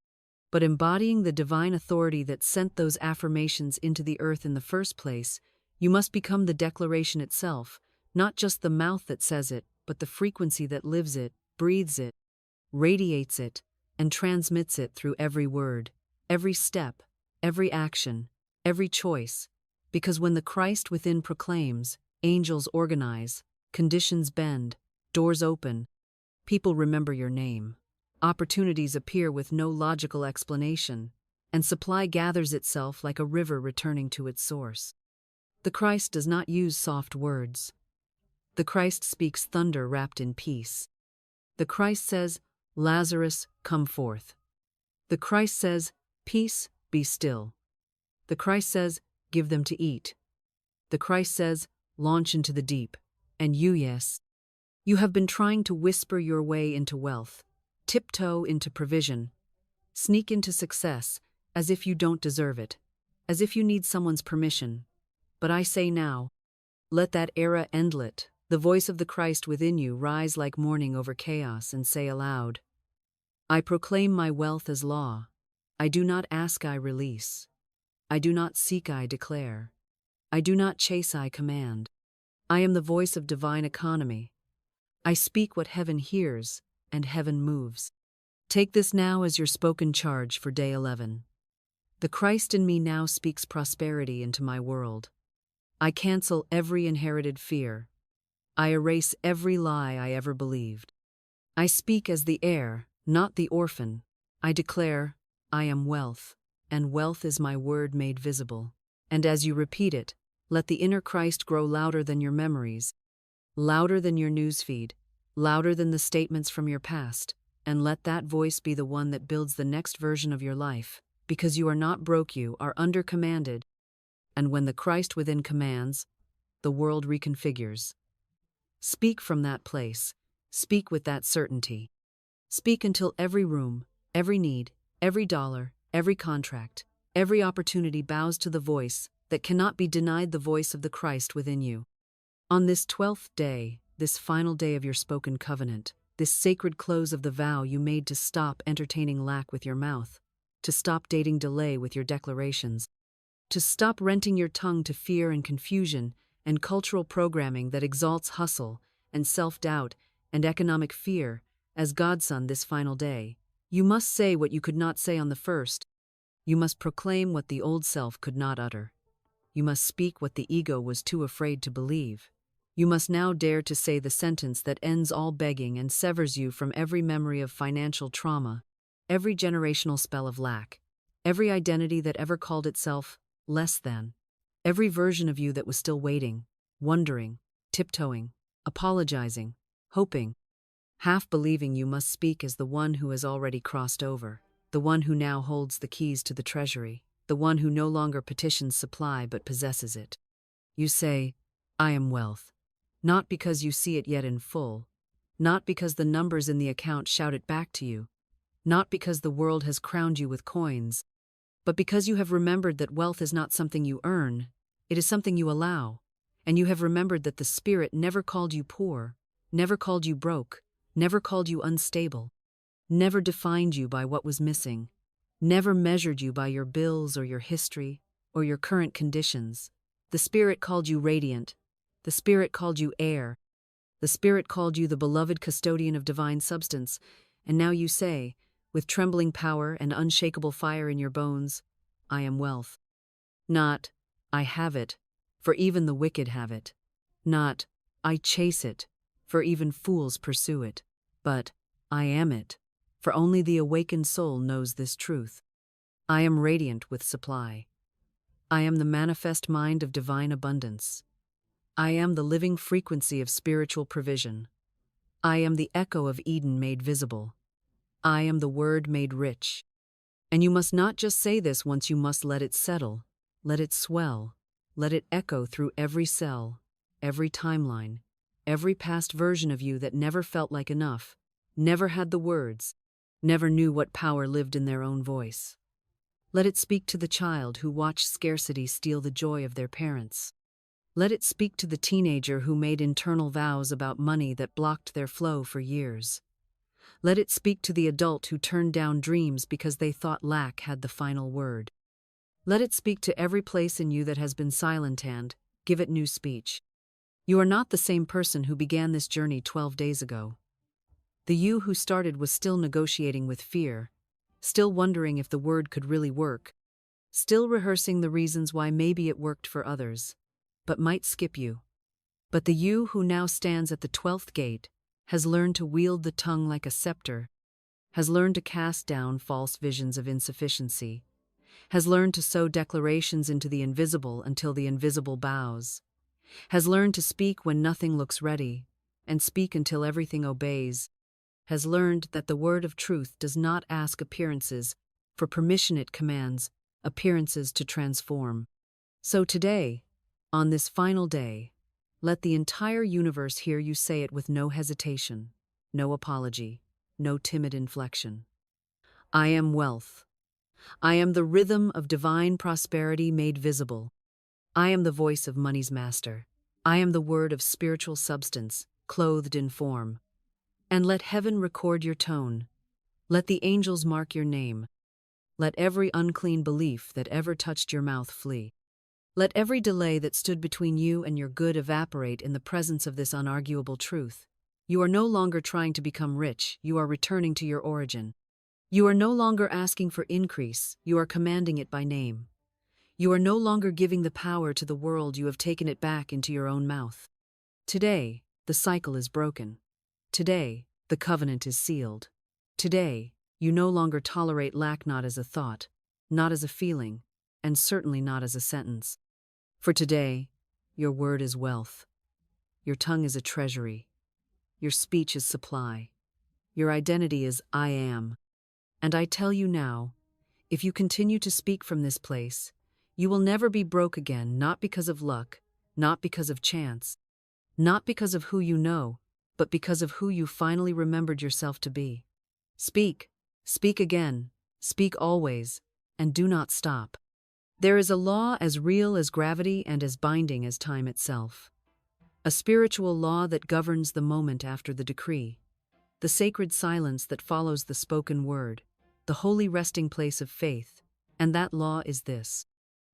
A: but embodying the divine authority that sent those affirmations into the earth in the first place. You must become the declaration itself, not just the mouth that says it, but the frequency that lives it, breathes it, radiates it, and transmits it through every word, every step, every action, every choice. Because when the Christ within proclaims, angels organize, conditions bend, doors open, people remember your name. Opportunities appear with no logical explanation, and supply gathers itself like a river returning to its source. The Christ does not use soft words. The Christ speaks thunder wrapped in peace. The Christ says, Lazarus, come forth. The Christ says, peace, be still. The Christ says, give them to eat. The Christ says, launch into the deep. And you, yes, you have been trying to whisper your way into wealth, tiptoe into provision, sneak into success, as if you don't deserve it, as if you need someone's permission. But I say now, let that era end. Let the voice of the Christ within you rise like morning over chaos and say aloud, I proclaim my wealth as law. I do not ask, I release. I do not seek, I declare. I do not chase, I command. I am the voice of divine economy. I speak what heaven hears, and heaven moves. Take this now as your spoken charge for day 11. The Christ in me now speaks prosperity into my world. I cancel every inherited fear. I erase every lie I ever believed. I speak as the heir, not the orphan. I declare, I am wealth, and wealth is my word made visible. And as you repeat it, let the inner Christ grow louder than your memories, louder than your newsfeed, louder than the statements from your past, and let that voice be the one that builds the next version of your life, because you are not broke, you are under-commanded. And when the Christ within commands, the world reconfigures. Speak from that place. Speak with that certainty. Speak until every room, every need, every dollar, every contract, every opportunity bows to the voice that cannot be denied, the voice of the Christ within you. On this 12th day, this final day of your spoken covenant, this sacred close of the vow you made to stop entertaining lack with your mouth, to stop dating delay with your declarations, to stop renting your tongue to fear and confusion and cultural programming that exalts hustle and self-doubt and economic fear, as Godson this final day, you must say what you could not say on the first. You must proclaim what the old self could not utter. You must speak what the ego was too afraid to believe. You must now dare to say the sentence that ends all begging and severs you from every memory of financial trauma, every generational spell of lack, every identity that ever called itself less than, every version of you that was still waiting, wondering, tiptoeing, apologizing, hoping, half believing. You must speak as the one who has already crossed over, the one who now holds the keys to the treasury, the one who no longer petitions supply but possesses it. You say, I am wealth, not because you see it yet in full, not because the numbers in the account shout it back to you, not because the world has crowned you with coins, but because you have remembered that wealth is not something you earn, it is something you allow, and you have remembered that the Spirit never called you poor, never called you broke, never called you unstable, never defined you by what was missing, never measured you by your bills or your history or your current conditions. The Spirit called you radiant. The Spirit called you heir. The Spirit called you the beloved custodian of divine substance. And now you say, with trembling power and unshakable fire in your bones, I am wealth. Not, I have it, for even the wicked have it. Not, I chase it, for even fools pursue it. But, I am it, for only the awakened soul knows this truth. I am radiant with supply. I am the manifest mind of divine abundance. I am the living frequency of spiritual provision. I am the echo of Eden made visible. I am the word made rich. And you must not just say this once, you must let it settle, let it swell, let it echo through every cell, every timeline, every past version of you that never felt like enough, never had the words, never knew what power lived in their own voice. Let it speak to the child who watched scarcity steal the joy of their parents. Let it speak to the teenager who made internal vows about money that blocked their flow for years. Let it speak to the adult who turned down dreams because they thought lack had the final word. Let it speak to every place in you that has been silent and give it new speech. You are not the same person who began this journey 12 days ago. The you who started was still negotiating with fear, still wondering if the word could really work, still rehearsing the reasons why maybe it worked for others, but might skip you. But the you who now stands at the 12th gate has learned to wield the tongue like a scepter, has learned to cast down false visions of insufficiency, has learned to sow declarations into the invisible until the invisible bows, has learned to speak when nothing looks ready, and speak until everything obeys, has learned that the word of truth does not ask appearances for permission, it commands appearances to transform. So today, on this final day, let the entire universe hear you say it with no hesitation, no apology, no timid inflection. I am wealth. I am the rhythm of divine prosperity made visible. I am the voice of money's master. I am the word of spiritual substance, clothed in form. And let heaven record your tone. Let the angels mark your name. Let every unclean belief that ever touched your mouth flee. Let every delay that stood between you and your good evaporate in the presence of this unarguable truth. You are no longer trying to become rich, you are returning to your origin. You are no longer asking for increase, you are commanding it by name. You are no longer giving the power to the world, you have taken it back into your own mouth. Today, the cycle is broken. Today, the covenant is sealed. Today, you no longer tolerate lack, not as a thought, not as a feeling, and certainly not as a sentence. For today, your word is wealth. Your tongue is a treasury. Your speech is supply. Your identity is I am. And I tell you now, if you continue to speak from this place, you will never be broke again, not because of luck, not because of chance, not because of who you know, but because of who you finally remembered yourself to be. Speak, speak again, speak always, and do not stop. There is a law as real as gravity and as binding as time itself. A spiritual law that governs the moment after the decree, the sacred silence that follows the spoken word, the holy resting place of faith, and that law is this.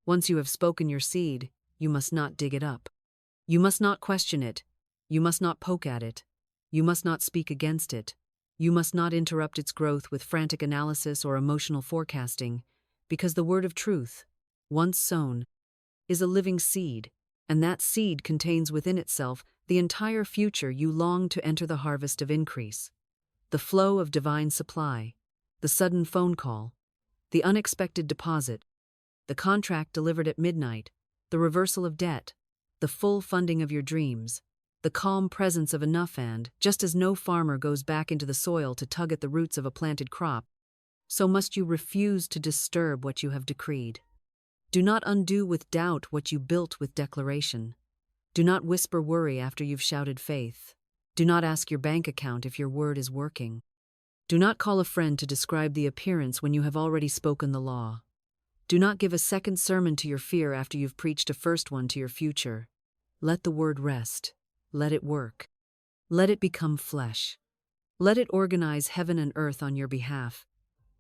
A: Once you have spoken your seed, you must not dig it up. You must not question it. You must not poke at it. You must not speak against it. You must not interrupt its growth with frantic analysis or emotional forecasting, because the word of truth, once sown, is a living seed, and that seed contains within itself the entire future you long to enter, the harvest of increase, the flow of divine supply, the sudden phone call, the unexpected deposit, the contract delivered at midnight, the reversal of debt, the full funding of your dreams, the calm presence of enough. And, just as no farmer goes back into the soil to tug at the roots of a planted crop, so must you refuse to disturb what you have decreed. Do not undo with doubt what you built with declaration. Do not whisper worry after you've shouted faith. Do not ask your bank account if your word is working. Do not call a friend to describe the appearance when you have already spoken the law. Do not give a second sermon to your fear after you've preached a first one to your future. Let the word rest. Let it work. Let it become flesh. Let it organize heaven and earth on your behalf,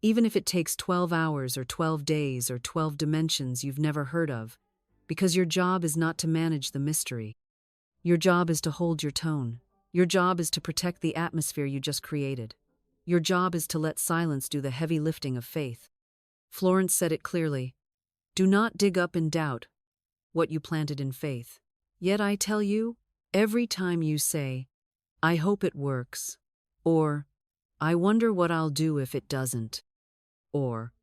A: even if it takes 12 hours or 12 days or 12 dimensions you've never heard of, because your job is not to manage the mystery. Your job is to hold your tone. Your job is to protect the atmosphere you just created. Your job is to let silence do the heavy lifting of faith. Florence said it clearly. Do not dig up in doubt what you planted in faith. Yet I tell you, every time you say, I hope it works, or I wonder what I'll do if it doesn't, or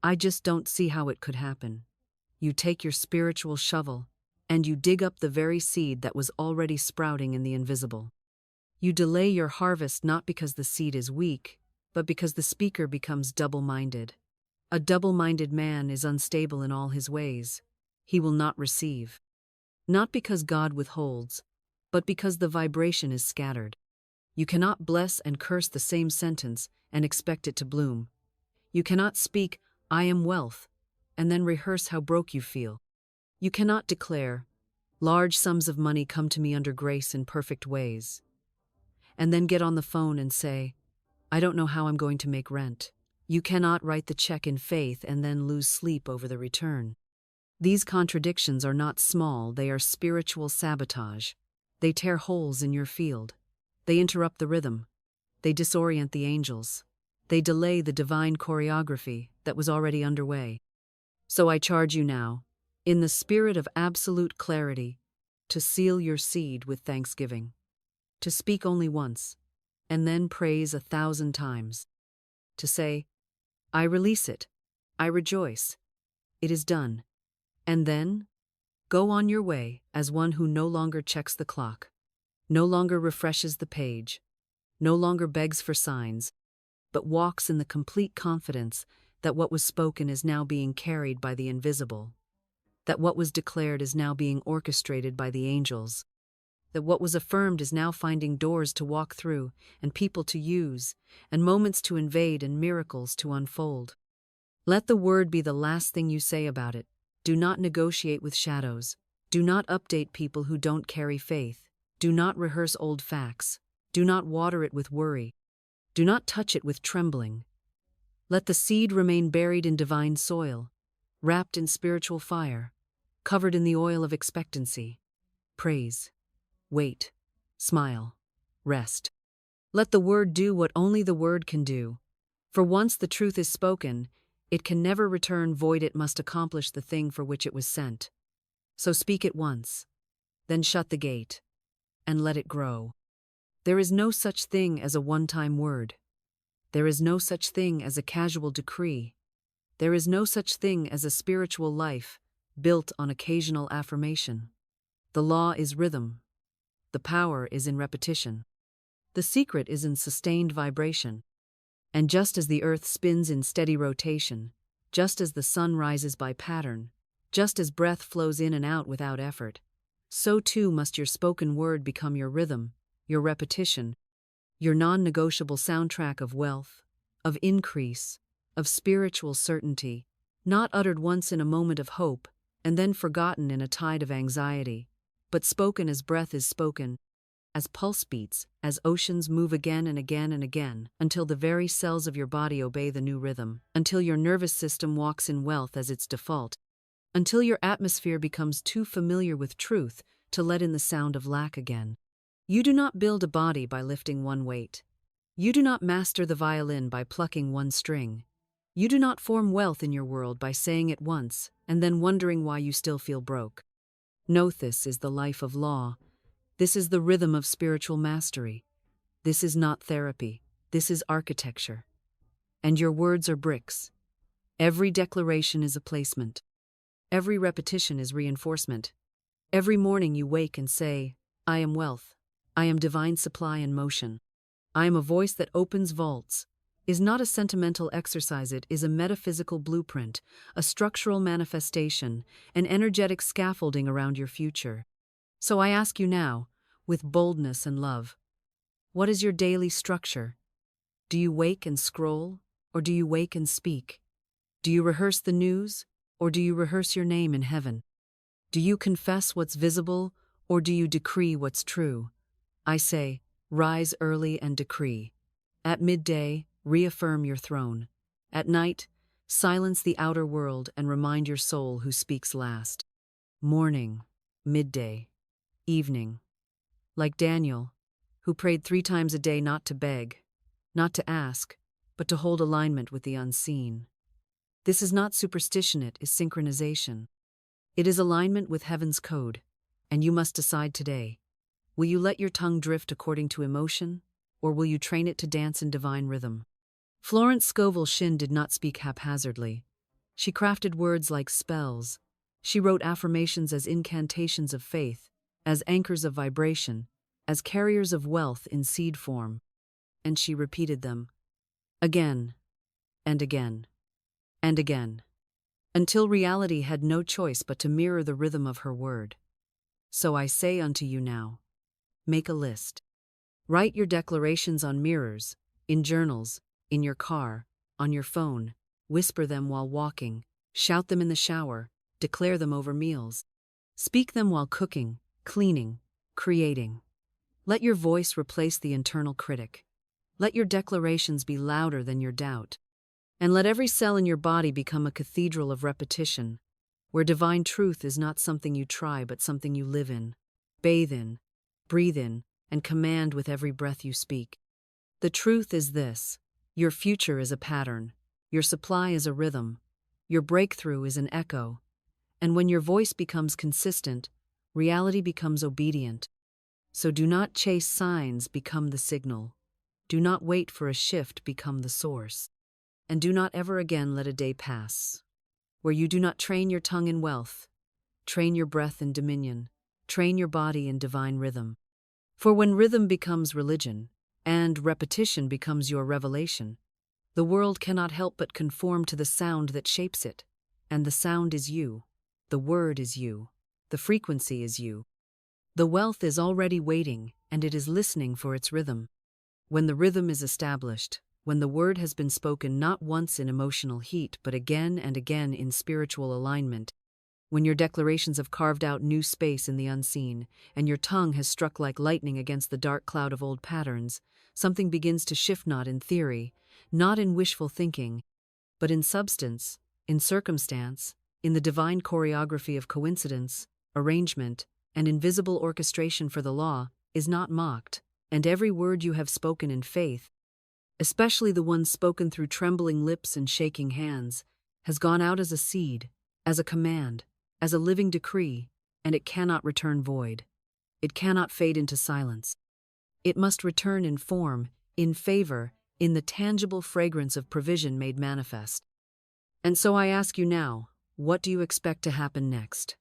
A: I just don't see how it could happen, you take your spiritual shovel and you dig up the very seed that was already sprouting in the invisible. You delay your harvest not because the seed is weak, but because the speaker becomes double-minded. A double-minded man is unstable in all his ways. He will not receive. Not because God withholds, but because the vibration is scattered. You cannot bless and curse the same sentence and expect it to bloom. You cannot speak, I am wealth, and then rehearse how broke you feel. You cannot declare, large sums of money come to me under grace in perfect ways, and then get on the phone and say, I don't know how I'm going to make rent. You cannot write the check in faith and then lose sleep over the return. These contradictions are not small, they are spiritual sabotage. They tear holes in your field. They interrupt the rhythm. They disorient the angels. They delay the divine choreography that was already underway. So I charge you now, in the spirit of absolute clarity, to seal your seed with thanksgiving, to speak only once, and then praise 1,000 times, to say, I release it, I rejoice, it is done, and then go on your way as one who no longer checks the clock, no longer refreshes the page, no longer begs for signs, but walks in the complete confidence that what was spoken is now being carried by the invisible, that what was declared is now being orchestrated by the angels, that what was affirmed is now finding doors to walk through, and people to use, and moments to invade, and miracles to unfold. Let the word be the last thing you say about it. Do not negotiate with shadows. Do not update people who don't carry faith. Do not rehearse old facts. Do not water it with worry. Do not touch it with trembling. Let the seed remain buried in divine soil, wrapped in spiritual fire, covered in the oil of expectancy. Praise. Wait. Smile. Rest. Let the word do what only the word can do. For once the truth is spoken, it can never return void. It must accomplish the thing for which it was sent. So speak it once, then shut the gate, and let it grow. There is no such thing as a one-time word. There is no such thing as a casual decree. There is no such thing as a spiritual life built on occasional affirmation. The law is rhythm. The power is in repetition. The secret is in sustained vibration. And just as the earth spins in steady rotation, just as the sun rises by pattern, just as breath flows in and out without effort, so too must your spoken word become your rhythm, your repetition, your non-negotiable soundtrack of wealth, of increase, of spiritual certainty, not uttered once in a moment of hope and then forgotten in a tide of anxiety, but spoken as breath is spoken, as pulse beats, as oceans move again and again and again, until the very cells of your body obey the new rhythm, until your nervous system walks in wealth as its default, until your atmosphere becomes too familiar with truth to let in the sound of lack again. You do not build a body by lifting one weight. You do not master the violin by plucking one string. You do not form wealth in your world by saying it once and then wondering why you still feel broke. No, this is the life of law. This is the rhythm of spiritual mastery. This is not therapy. This is architecture. And your words are bricks. Every declaration is a placement. Every repetition is reinforcement. Every morning you wake and say, I am wealth. I am divine supply in motion. I am a voice that opens vaults. Is not a sentimental exercise, it is a metaphysical blueprint, a structural manifestation, an energetic scaffolding around your future. So I ask you now, with boldness and love, what is your daily structure? Do you wake and scroll, or do you wake and speak? Do you rehearse the news, or do you rehearse your name in heaven? Do you confess what's visible, or do you decree what's true? I say, rise early and decree. At midday, reaffirm your throne. At night, silence the outer world and remind your soul who speaks last. Morning, midday, evening. Like Daniel, who prayed 3 times a day not to beg, not to ask, but to hold alignment with the unseen. This is not superstition, it is synchronization. It is alignment with heaven's code, and you must decide today. Will you let your tongue drift according to emotion, or will you train it to dance in divine rhythm? Florence Scovel Shinn did not speak haphazardly. She crafted words like spells. She wrote affirmations as incantations of faith, as anchors of vibration, as carriers of wealth in seed form. And she repeated them again and again and again, until reality had no choice but to mirror the rhythm of her word. So I say unto you now, make a list. Write your declarations on mirrors, in journals, in your car, on your phone. Whisper them while walking, shout them in the shower, declare them over meals. Speak them while cooking, cleaning, creating. Let your voice replace the internal critic. Let your declarations be louder than your doubt. And let every cell in your body become a cathedral of repetition, where divine truth is not something you try but something you live in, bathe in, breathe in, and command with every breath you speak. The truth is this: your future is a pattern, your supply is a rhythm, your breakthrough is an echo, and when your voice becomes consistent, reality becomes obedient. So do not chase signs, become the signal. Do not wait for a shift, become the source. And do not ever again let a day pass where you do not train your tongue in wealth, train your breath in dominion, train your body in divine rhythm. For when rhythm becomes religion, and repetition becomes your revelation, the world cannot help but conform to the sound that shapes it. And the sound is you, the word is you, the frequency is you. The wealth is already waiting, and it is listening for its rhythm. When the rhythm is established, when the word has been spoken not once in emotional heat but again and again in spiritual alignment, when your declarations have carved out new space in the unseen, and your tongue has struck like lightning against the dark cloud of old patterns, something begins to shift, not in theory, not in wishful thinking, but in substance, in circumstance, in the divine choreography of coincidence, arrangement, and invisible orchestration. For the law is not mocked, and every word you have spoken in faith, especially the ones spoken through trembling lips and shaking hands, has gone out as a seed, as a command, as a living decree, and it cannot return void. It cannot fade into silence. It must return in form, in favor, in the tangible fragrance of provision made manifest. And so I ask you now, what do you expect to happen next?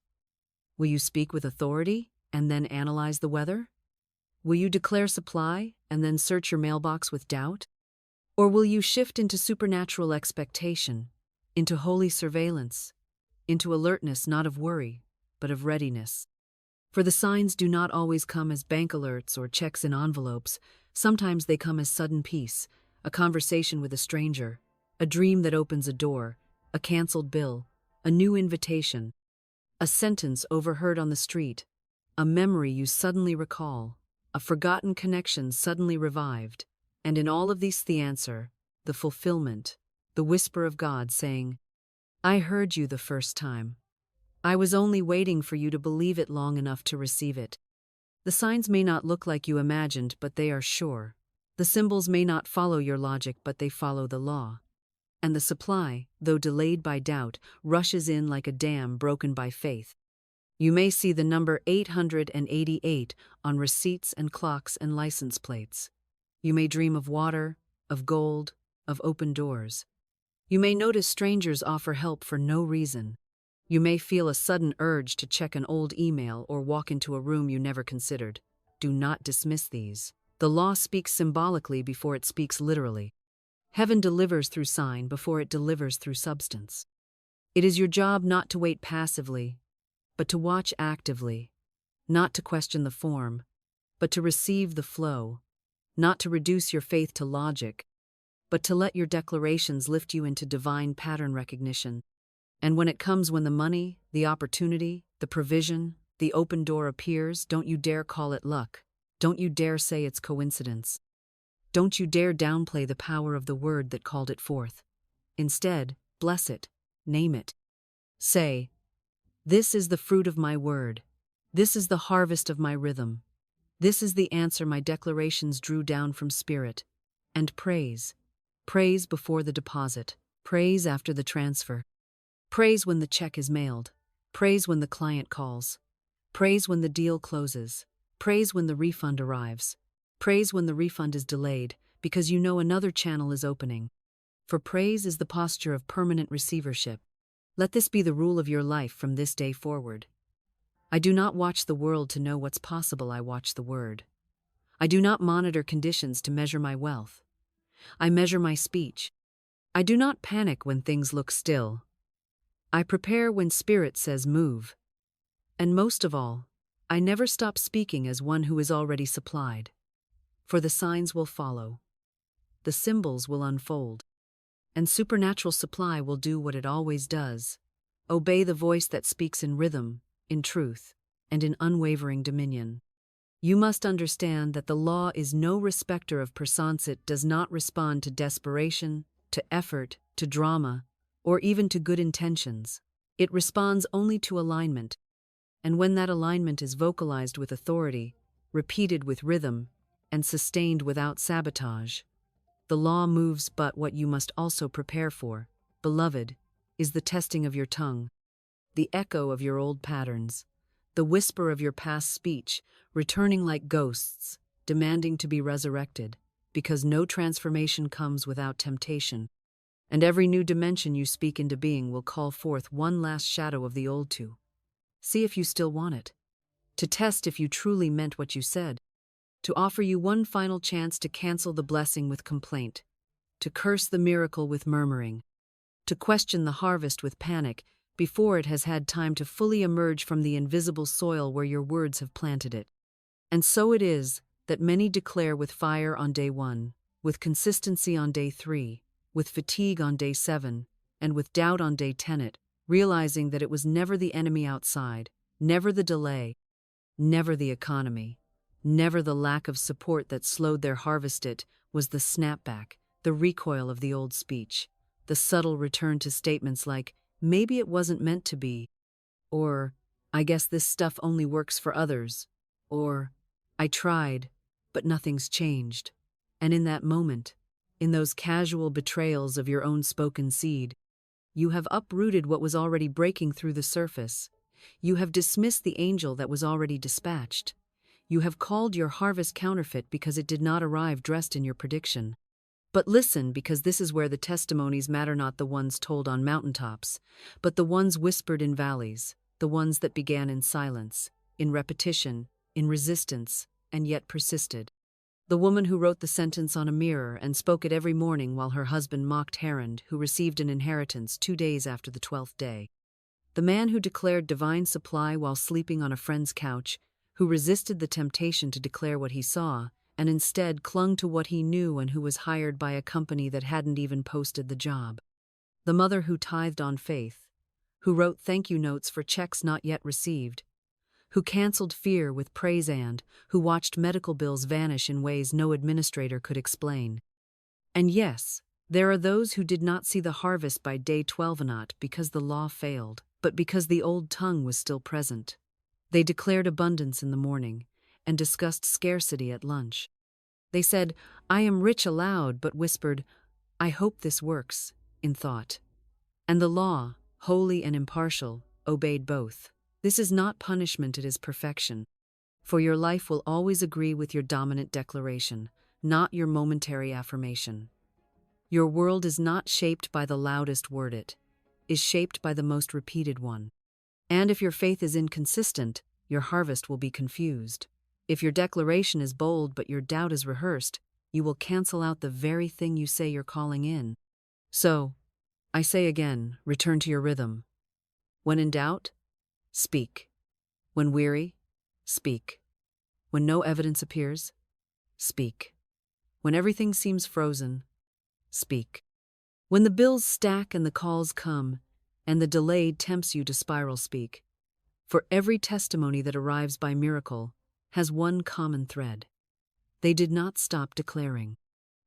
A: Will you speak with authority and then analyze the weather? Will you declare supply and then search your mailbox with doubt? Or will you shift into supernatural expectation, into holy surveillance, into alertness not of worry, but of readiness? For the signs do not always come as bank alerts or checks in envelopes. Sometimes they come as sudden peace, a conversation with a stranger, a dream that opens a door, a canceled bill, a new invitation, a sentence overheard on the street, a memory you suddenly recall, a forgotten connection suddenly revived. And in all of these the answer, the fulfillment, the whisper of God saying, I heard you the first time. I was only waiting for you to believe it long enough to receive it. The signs may not look like you imagined, but they are sure. The symbols may not follow your logic, but they follow the law. And the supply, though delayed by doubt, rushes in like a dam broken by faith. You may see the number 888 on receipts and clocks and license plates. You may dream of water, of gold, of open doors. You may notice strangers offer help for no reason. You may feel a sudden urge to check an old email or walk into a room you never considered. Do not dismiss these. The law speaks symbolically before it speaks literally. Heaven delivers through sign before it delivers through substance. It is your job not to wait passively, but to watch actively, not to question the form, but to receive the flow, not to reduce your faith to logic, but to let your declarations lift you into divine pattern recognition. And when it comes, when the money, the opportunity, the provision, the open door appears, don't you dare call it luck. Don't you dare say it's coincidence. Don't you dare downplay the power of the word that called it forth. Instead, bless it, name it. Say, this is the fruit of my word. This is the harvest of my rhythm. This is the answer my declarations drew down from spirit. And praise. Praise before the deposit. Praise after the transfer. Praise when the check is mailed. Praise when the client calls. Praise when the deal closes. Praise when the refund arrives. Praise when the refund is delayed, because you know another channel is opening. For praise is the posture of permanent receivership. Let this be the rule of your life from this day forward. I do not watch the world to know what's possible, I watch the word. I do not monitor conditions to measure my wealth. I measure my speech. I do not panic when things look still. I prepare when spirit says move. And most of all, I never stop speaking as one who is already supplied. For the signs will follow. The symbols will unfold. And supernatural supply will do what it always does. Obey the voice that speaks in rhythm, in truth, and in unwavering dominion. You must understand that the law is no respecter of persons. It does not respond to desperation, to effort, to drama, or even to good intentions. It responds only to alignment. And when that alignment is vocalized with authority, repeated with rhythm, and sustained without sabotage, the law moves. But what you must also prepare for, beloved, is the testing of your tongue, the echo of your old patterns, the whisper of your past speech, returning like ghosts, demanding to be resurrected, because no transformation comes without temptation, and every new dimension you speak into being will call forth one last shadow of the old to see if you still want it, to test if you truly meant what you said, to offer you one final chance to cancel the blessing with complaint, to curse the miracle with murmuring, to question the harvest with panic, before it has had time to fully emerge from the invisible soil where your words have planted it. And so it is that many declare with fire on day 1, with consistency on day 3, with fatigue on day 7, and with doubt on day 10, realizing that it was never the enemy outside, never the delay, never the economy, never the lack of support that slowed their harvest. It was the snapback, the recoil of the old speech, the subtle return to statements like, maybe it wasn't meant to be, or, I guess this stuff only works for others, or, I tried, but nothing's changed. And in that moment, in those casual betrayals of your own spoken seed, you have uprooted what was already breaking through the surface. You have dismissed the angel that was already dispatched. You have called your harvest counterfeit because it did not arrive dressed in your prediction. But listen, because this is where the testimonies matter, not the ones told on mountaintops, but the ones whispered in valleys, the ones that began in silence, in repetition, in resistance, and yet persisted. The woman who wrote the sentence on a mirror and spoke it every morning while her husband mocked Herod, who received an inheritance 2 days after the 12th day. The man who declared divine supply while sleeping on a friend's couch, who resisted the temptation to declare what he saw, and instead clung to what he knew, and who was hired by a company that hadn't even posted the job. The mother who tithed on faith, who wrote thank you notes for checks not yet received, who canceled fear with praise, and who watched medical bills vanish in ways no administrator could explain. And yes, there are those who did not see the harvest by day 12, not because the law failed, but because the old tongue was still present. They declared abundance in the morning and discussed scarcity at lunch. They said, I am rich aloud, but whispered, I hope this works, in thought. And the law, holy and impartial, obeyed both. This is not punishment, it is perfection. For your life will always agree with your dominant declaration, not your momentary affirmation. Your world is not shaped by the loudest word, it is shaped by the most repeated one. And if your faith is inconsistent, your harvest will be confused. If your declaration is bold but your doubt is rehearsed, you will cancel out the very thing you say you're calling in. So, I say again, return to your rhythm. When in doubt, speak. When weary, speak. When no evidence appears, speak. When everything seems frozen, speak. When the bills stack and the calls come, and the delay tempts you to spiral, speak. For every testimony that arrives by miracle has one common thread. They did not stop declaring.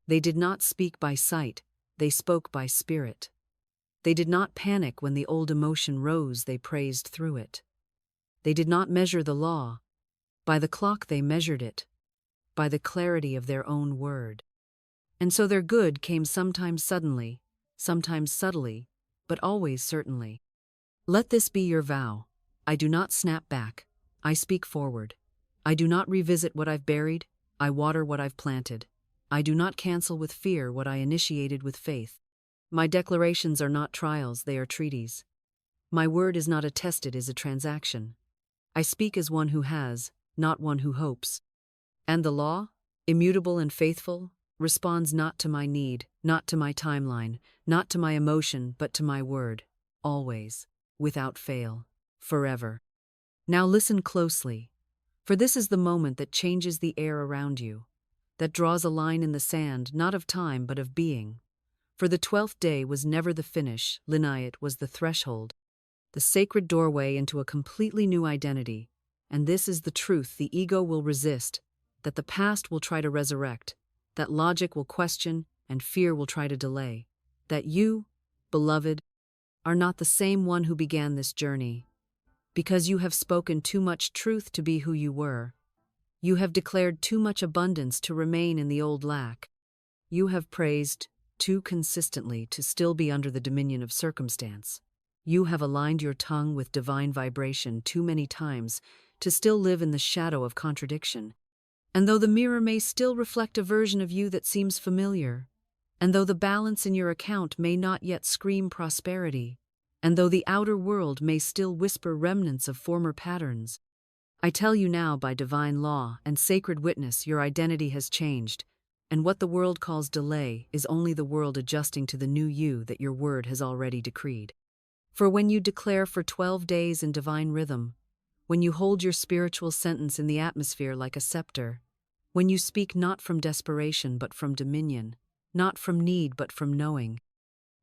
A: They did not speak by sight, they spoke by spirit. They did not panic when the old emotion rose, they praised through it. They did not measure the law. By the clock they measured it, by the clarity of their own word. And so their good came sometimes suddenly, sometimes subtly, but always certainly. Let this be your vow. I do not snap back, I speak forward. I do not revisit what I've buried, I water what I've planted. I do not cancel with fear what I initiated with faith. My declarations are not trials, they are treaties. My word is not a test, it is a transaction. I speak as one who has, not one who hopes. And the law, immutable and faithful, responds not to my need, not to my timeline, not to my emotion, but to my word, always, without fail, forever. Now listen closely, for this is the moment that changes the air around you, that draws a line in the sand, not of time but of being. For the 12th day was never the finish, Linayat was the threshold, the sacred doorway into a completely new identity. And this is the truth the ego will resist, that the past will try to resurrect, that logic will question, and fear will try to delay. That you, beloved, are not the same one who began this journey. Because you have spoken too much truth to be who you were. You have declared too much abundance to remain in the old lack. You have praised too consistently to still be under the dominion of circumstance. You have aligned your tongue with divine vibration too many times to still live in the shadow of contradiction. And though the mirror may still reflect a version of you that seems familiar, and though the balance in your account may not yet scream prosperity, and though the outer world may still whisper remnants of former patterns, I tell you now by divine law and sacred witness your identity has changed, and what the world calls delay is only the world adjusting to the new you that your word has already decreed. For when you declare for 12 days in divine rhythm, when you hold your spiritual sentence in the atmosphere like a scepter, when you speak not from desperation but from dominion, not from need but from knowing,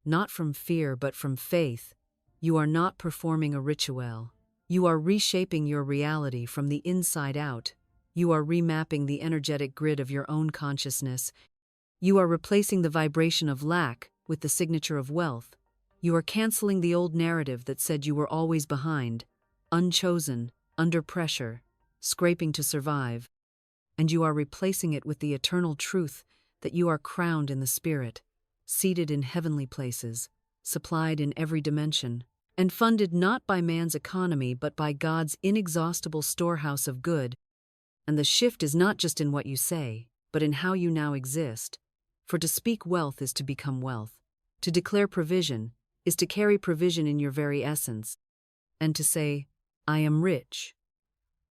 A: not from fear but from faith, you are not performing a ritual. You are reshaping your reality from the inside out. You are remapping the energetic grid of your own consciousness. You are replacing the vibration of lack with the signature of wealth. You are canceling the old narrative that said you were always behind, unchosen, under pressure, scraping to survive. And you are replacing it with the eternal truth that you are crowned in the Spirit, seated in heavenly places, supplied in every dimension, and funded not by man's economy but by God's inexhaustible storehouse of good. And the shift is not just in what you say, but in how you now exist. For to speak wealth is to become wealth. To declare provision is to carry provision in your very essence. And to say, I am rich,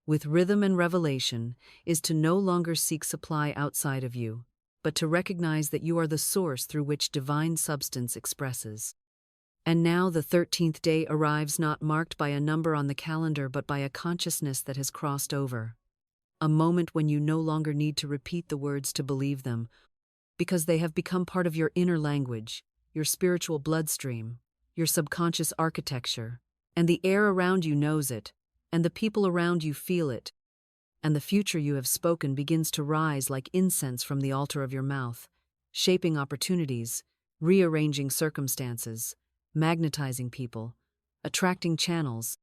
A: with rhythm and revelation, is to no longer seek supply outside of you, but to recognize that you are the source through which divine substance expresses. And now the 13th day arrives not marked by a number on the calendar but by a consciousness that has crossed over. A moment when you no longer need to repeat the words to believe them, because they have become part of your inner language, your spiritual bloodstream, your subconscious architecture, and the air around you knows it, and the people around you feel it, and the future you have spoken begins to rise like incense from the altar of your mouth, shaping opportunities, rearranging circumstances, magnetizing people, attracting channels,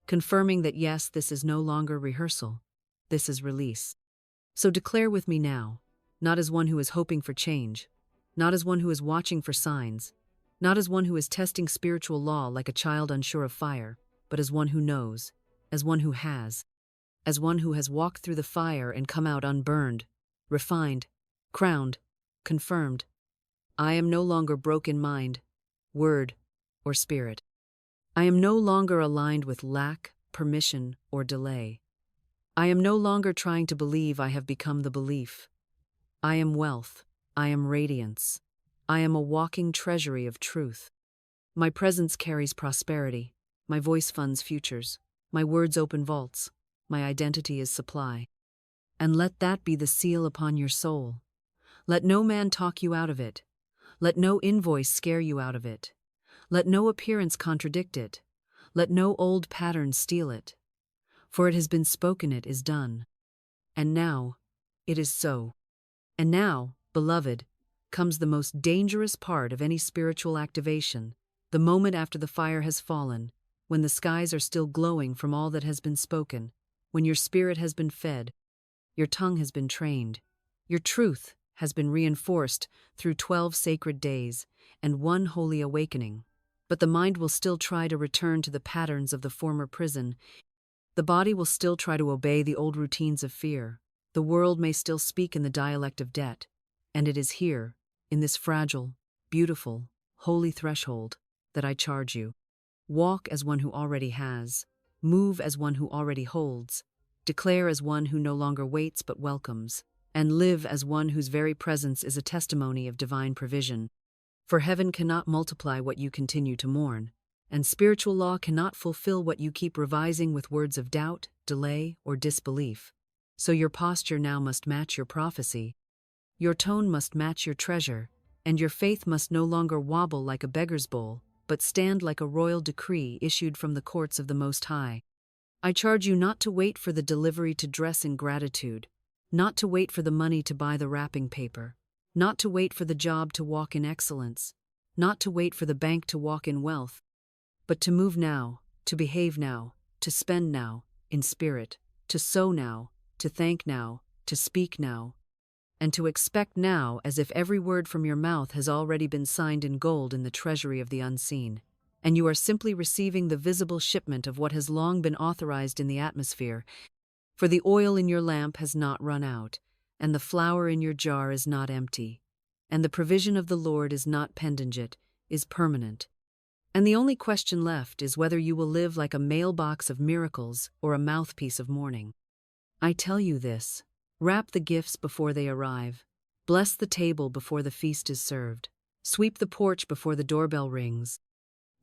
A: confirming that yes, this is no longer rehearsal, this is release. So declare with me now, not as one who is hoping for change, not as one who is watching for signs, not as one who is testing spiritual law like a child unsure of fire, but as one who knows, as one who has, as one who has walked through the fire and come out unburned, refined, crowned, confirmed. I am no longer broke in mind, word, or spirit. I am no longer aligned with lack, permission, or delay. I am no longer trying to believe I have become the belief. I am wealth. I am radiance. I am a walking treasury of truth. My presence carries prosperity. My voice funds futures. My words open vaults. My identity is supply. And let that be the seal upon your soul. Let no man talk you out of it. Let no invoice scare you out of it. Let no appearance contradict it. Let no old pattern steal it. For it has been spoken, it is done. And now, it is so. And now, beloved, comes the most dangerous part of any spiritual activation, the moment after the fire has fallen, when the skies are still glowing from all that has been spoken, when your spirit has been fed, your tongue has been trained, your truth has been reinforced through 12 sacred days and one holy awakening. But the mind will still try to return to the patterns of the former prison. The body will still try to obey the old routines of fear. The world may still speak in the dialect of debt. And it is here, in this fragile, beautiful, holy threshold, that I charge you. Walk as one who already has. Move as one who already holds. Declare as one who no longer waits but welcomes. And live as one whose very presence is a testimony of divine provision. For heaven cannot multiply what you continue to mourn, and spiritual law cannot fulfill what you keep revising with words of doubt, delay, or disbelief. So your posture now must match your prophecy. Your tone must match your treasure, and your faith must no longer wobble like a beggar's bowl, but stand like a royal decree issued from the courts of the Most High. I charge you not to wait for the delivery to dress in gratitude, not to wait for the money to buy the wrapping paper, not to wait for the job to walk in excellence, not to wait for the bank to walk in wealth, but to move now, to behave now, to spend now, in spirit, to sow now, to thank now, to speak now, and to expect now as if every word from your mouth has already been signed in gold in the treasury of the unseen, and you are simply receiving the visible shipment of what has long been authorized in the atmosphere. For the oil in your lamp has not run out, and the flour in your jar is not empty, and the provision of the Lord is not pendent, is permanent. And the only question left is whether you will live like a mailbox of miracles or a mouthpiece of mourning. I tell you this, wrap the gifts before they arrive, bless the table before the feast is served, sweep the porch before the doorbell rings,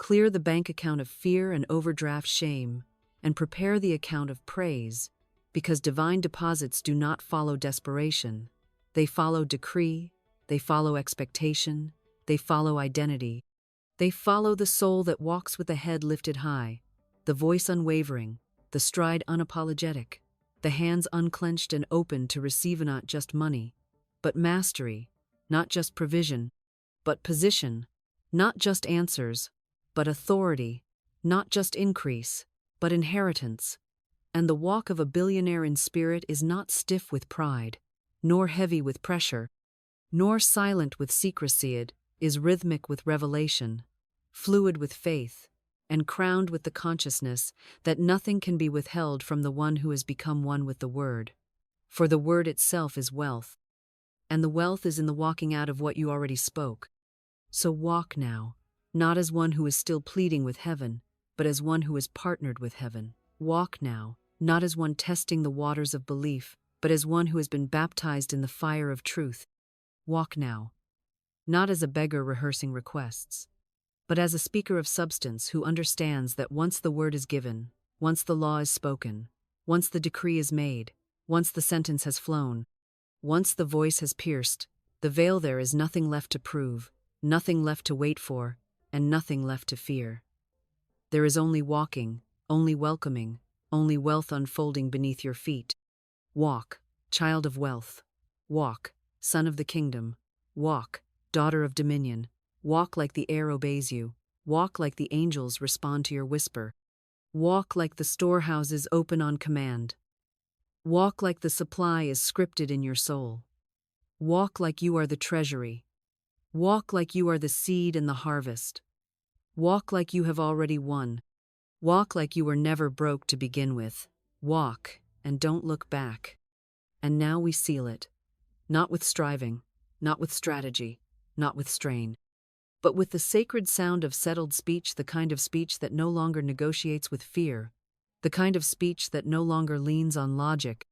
A: Clear the bank account of fear and overdraft shame, and prepare the account of praise, because divine deposits do not follow desperation. They follow decree, they follow expectation, they follow identity. They follow the soul that walks with the head lifted high, the voice unwavering, the stride unapologetic, the hands unclenched and open to receive not just money, but mastery, not just provision, but position, not just answers, but authority, not just increase, but inheritance. And the walk of a billionaire in spirit is not stiff with pride, nor heavy with pressure, nor silent with secrecy. It is rhythmic with revelation, fluid with faith, and crowned with the consciousness that nothing can be withheld from the one who has become one with the Word. For the Word itself is wealth, and the wealth is in the walking out of what you already spoke. So walk now, not as one who is still pleading with heaven, but as one who is partnered with heaven. Walk now, not as one testing the waters of belief, but as one who has been baptized in the fire of truth. Walk now, not as a beggar rehearsing requests, but as a speaker of substance who understands that once the word is given, once the law is spoken, once the decree is made, once the sentence has flown, once the voice has pierced, the veil, there is nothing left to prove, nothing left to wait for, and nothing left to fear. There is only walking, only welcoming, only wealth unfolding beneath your feet. Walk, child of wealth. Walk, son of the kingdom. Walk, daughter of dominion. Walk like the air obeys you. Walk like the angels respond to your whisper. Walk like the storehouses open on command. Walk like the supply is scripted in your soul. Walk like you are the treasury. Walk like you are the seed and the harvest. Walk like you have already won. Walk like you were never broke to begin with. Walk, and don't look back. And now we seal it. Not with striving, not with strategy, not with strain, but with the sacred sound of settled speech, the kind of speech that no longer negotiates with fear, the kind of speech that no longer leans on logic,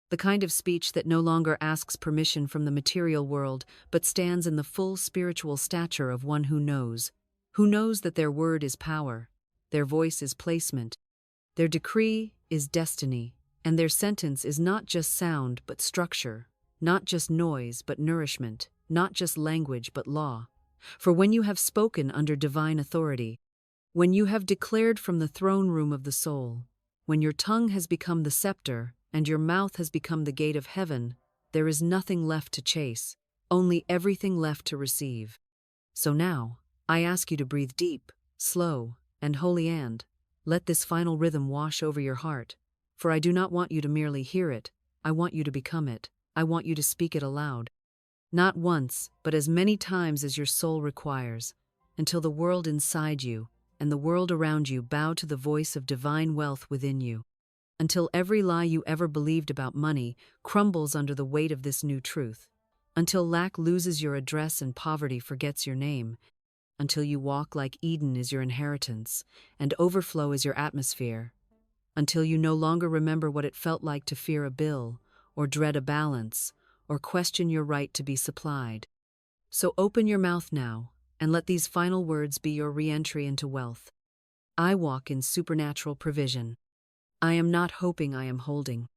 A: the kind of speech that no longer asks permission from the material world, but stands in the full spiritual stature of one who knows that their word is power, their voice is placement, their decree is destiny, and their sentence is not just sound but structure, not just noise but nourishment, not just language but law. For when you have spoken under divine authority, when you have declared from the throne room of the soul, when your tongue has become the scepter and your mouth has become the gate of heaven, there is nothing left to chase, only everything left to receive. So now, I ask you to breathe deep, slow, and holy, and let this final rhythm wash over your heart, for I do not want you to merely hear it, I want you to become it, I want you to speak it aloud. Not once, but as many times as your soul requires, until the world inside you and the world around you bow to the voice of divine wealth within you, until every lie you ever believed about money crumbles under the weight of this new truth, until lack loses your address and poverty forgets your name, until you walk like Eden is your inheritance and overflow is your atmosphere, until you no longer remember what it felt like to fear a bill, or dread a balance, or question your right to be supplied. So open your mouth now, and let these final words be your re-entry into wealth. I walk in supernatural provision. I am not hoping, I am holding.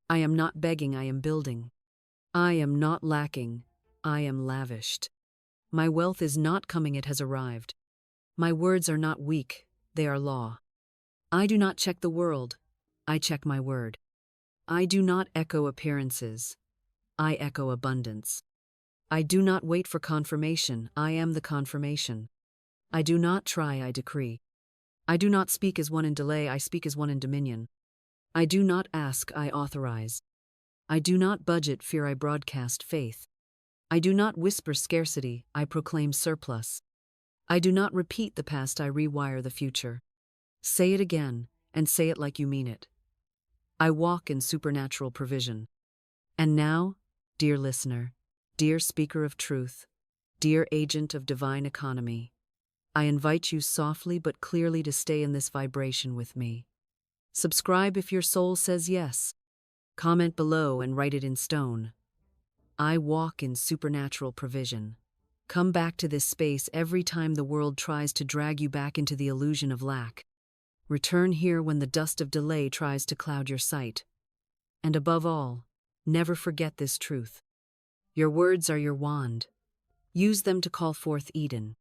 A: I am not begging, I am building. I am not lacking, I am lavished. My wealth is not coming, it has arrived. My words are not weak, they are law. I do not check the world, I check my word. I do not echo appearances, I echo abundance. I do not wait for confirmation, I am the confirmation. I do not try, I decree. I do not speak as one in delay, I speak as one in dominion. I do not ask, I authorize. I do not budget fear, I broadcast faith. I do not whisper scarcity, I proclaim surplus. I do not repeat the past, I rewire the future. Say it again, and say it like you mean it. I walk in supernatural provision. And now, dear listener, dear speaker of truth, dear agent of divine economy, I invite you softly but clearly to stay in this vibration with me. Subscribe if your soul says yes. Comment below and write it in stone. I walk in supernatural provision. Come back to this space every time the world tries to drag you back into the illusion of lack. Return here when the dust of delay tries to cloud your sight. And above all, never forget this truth. Your words are your wand. Use them to call forth Eden.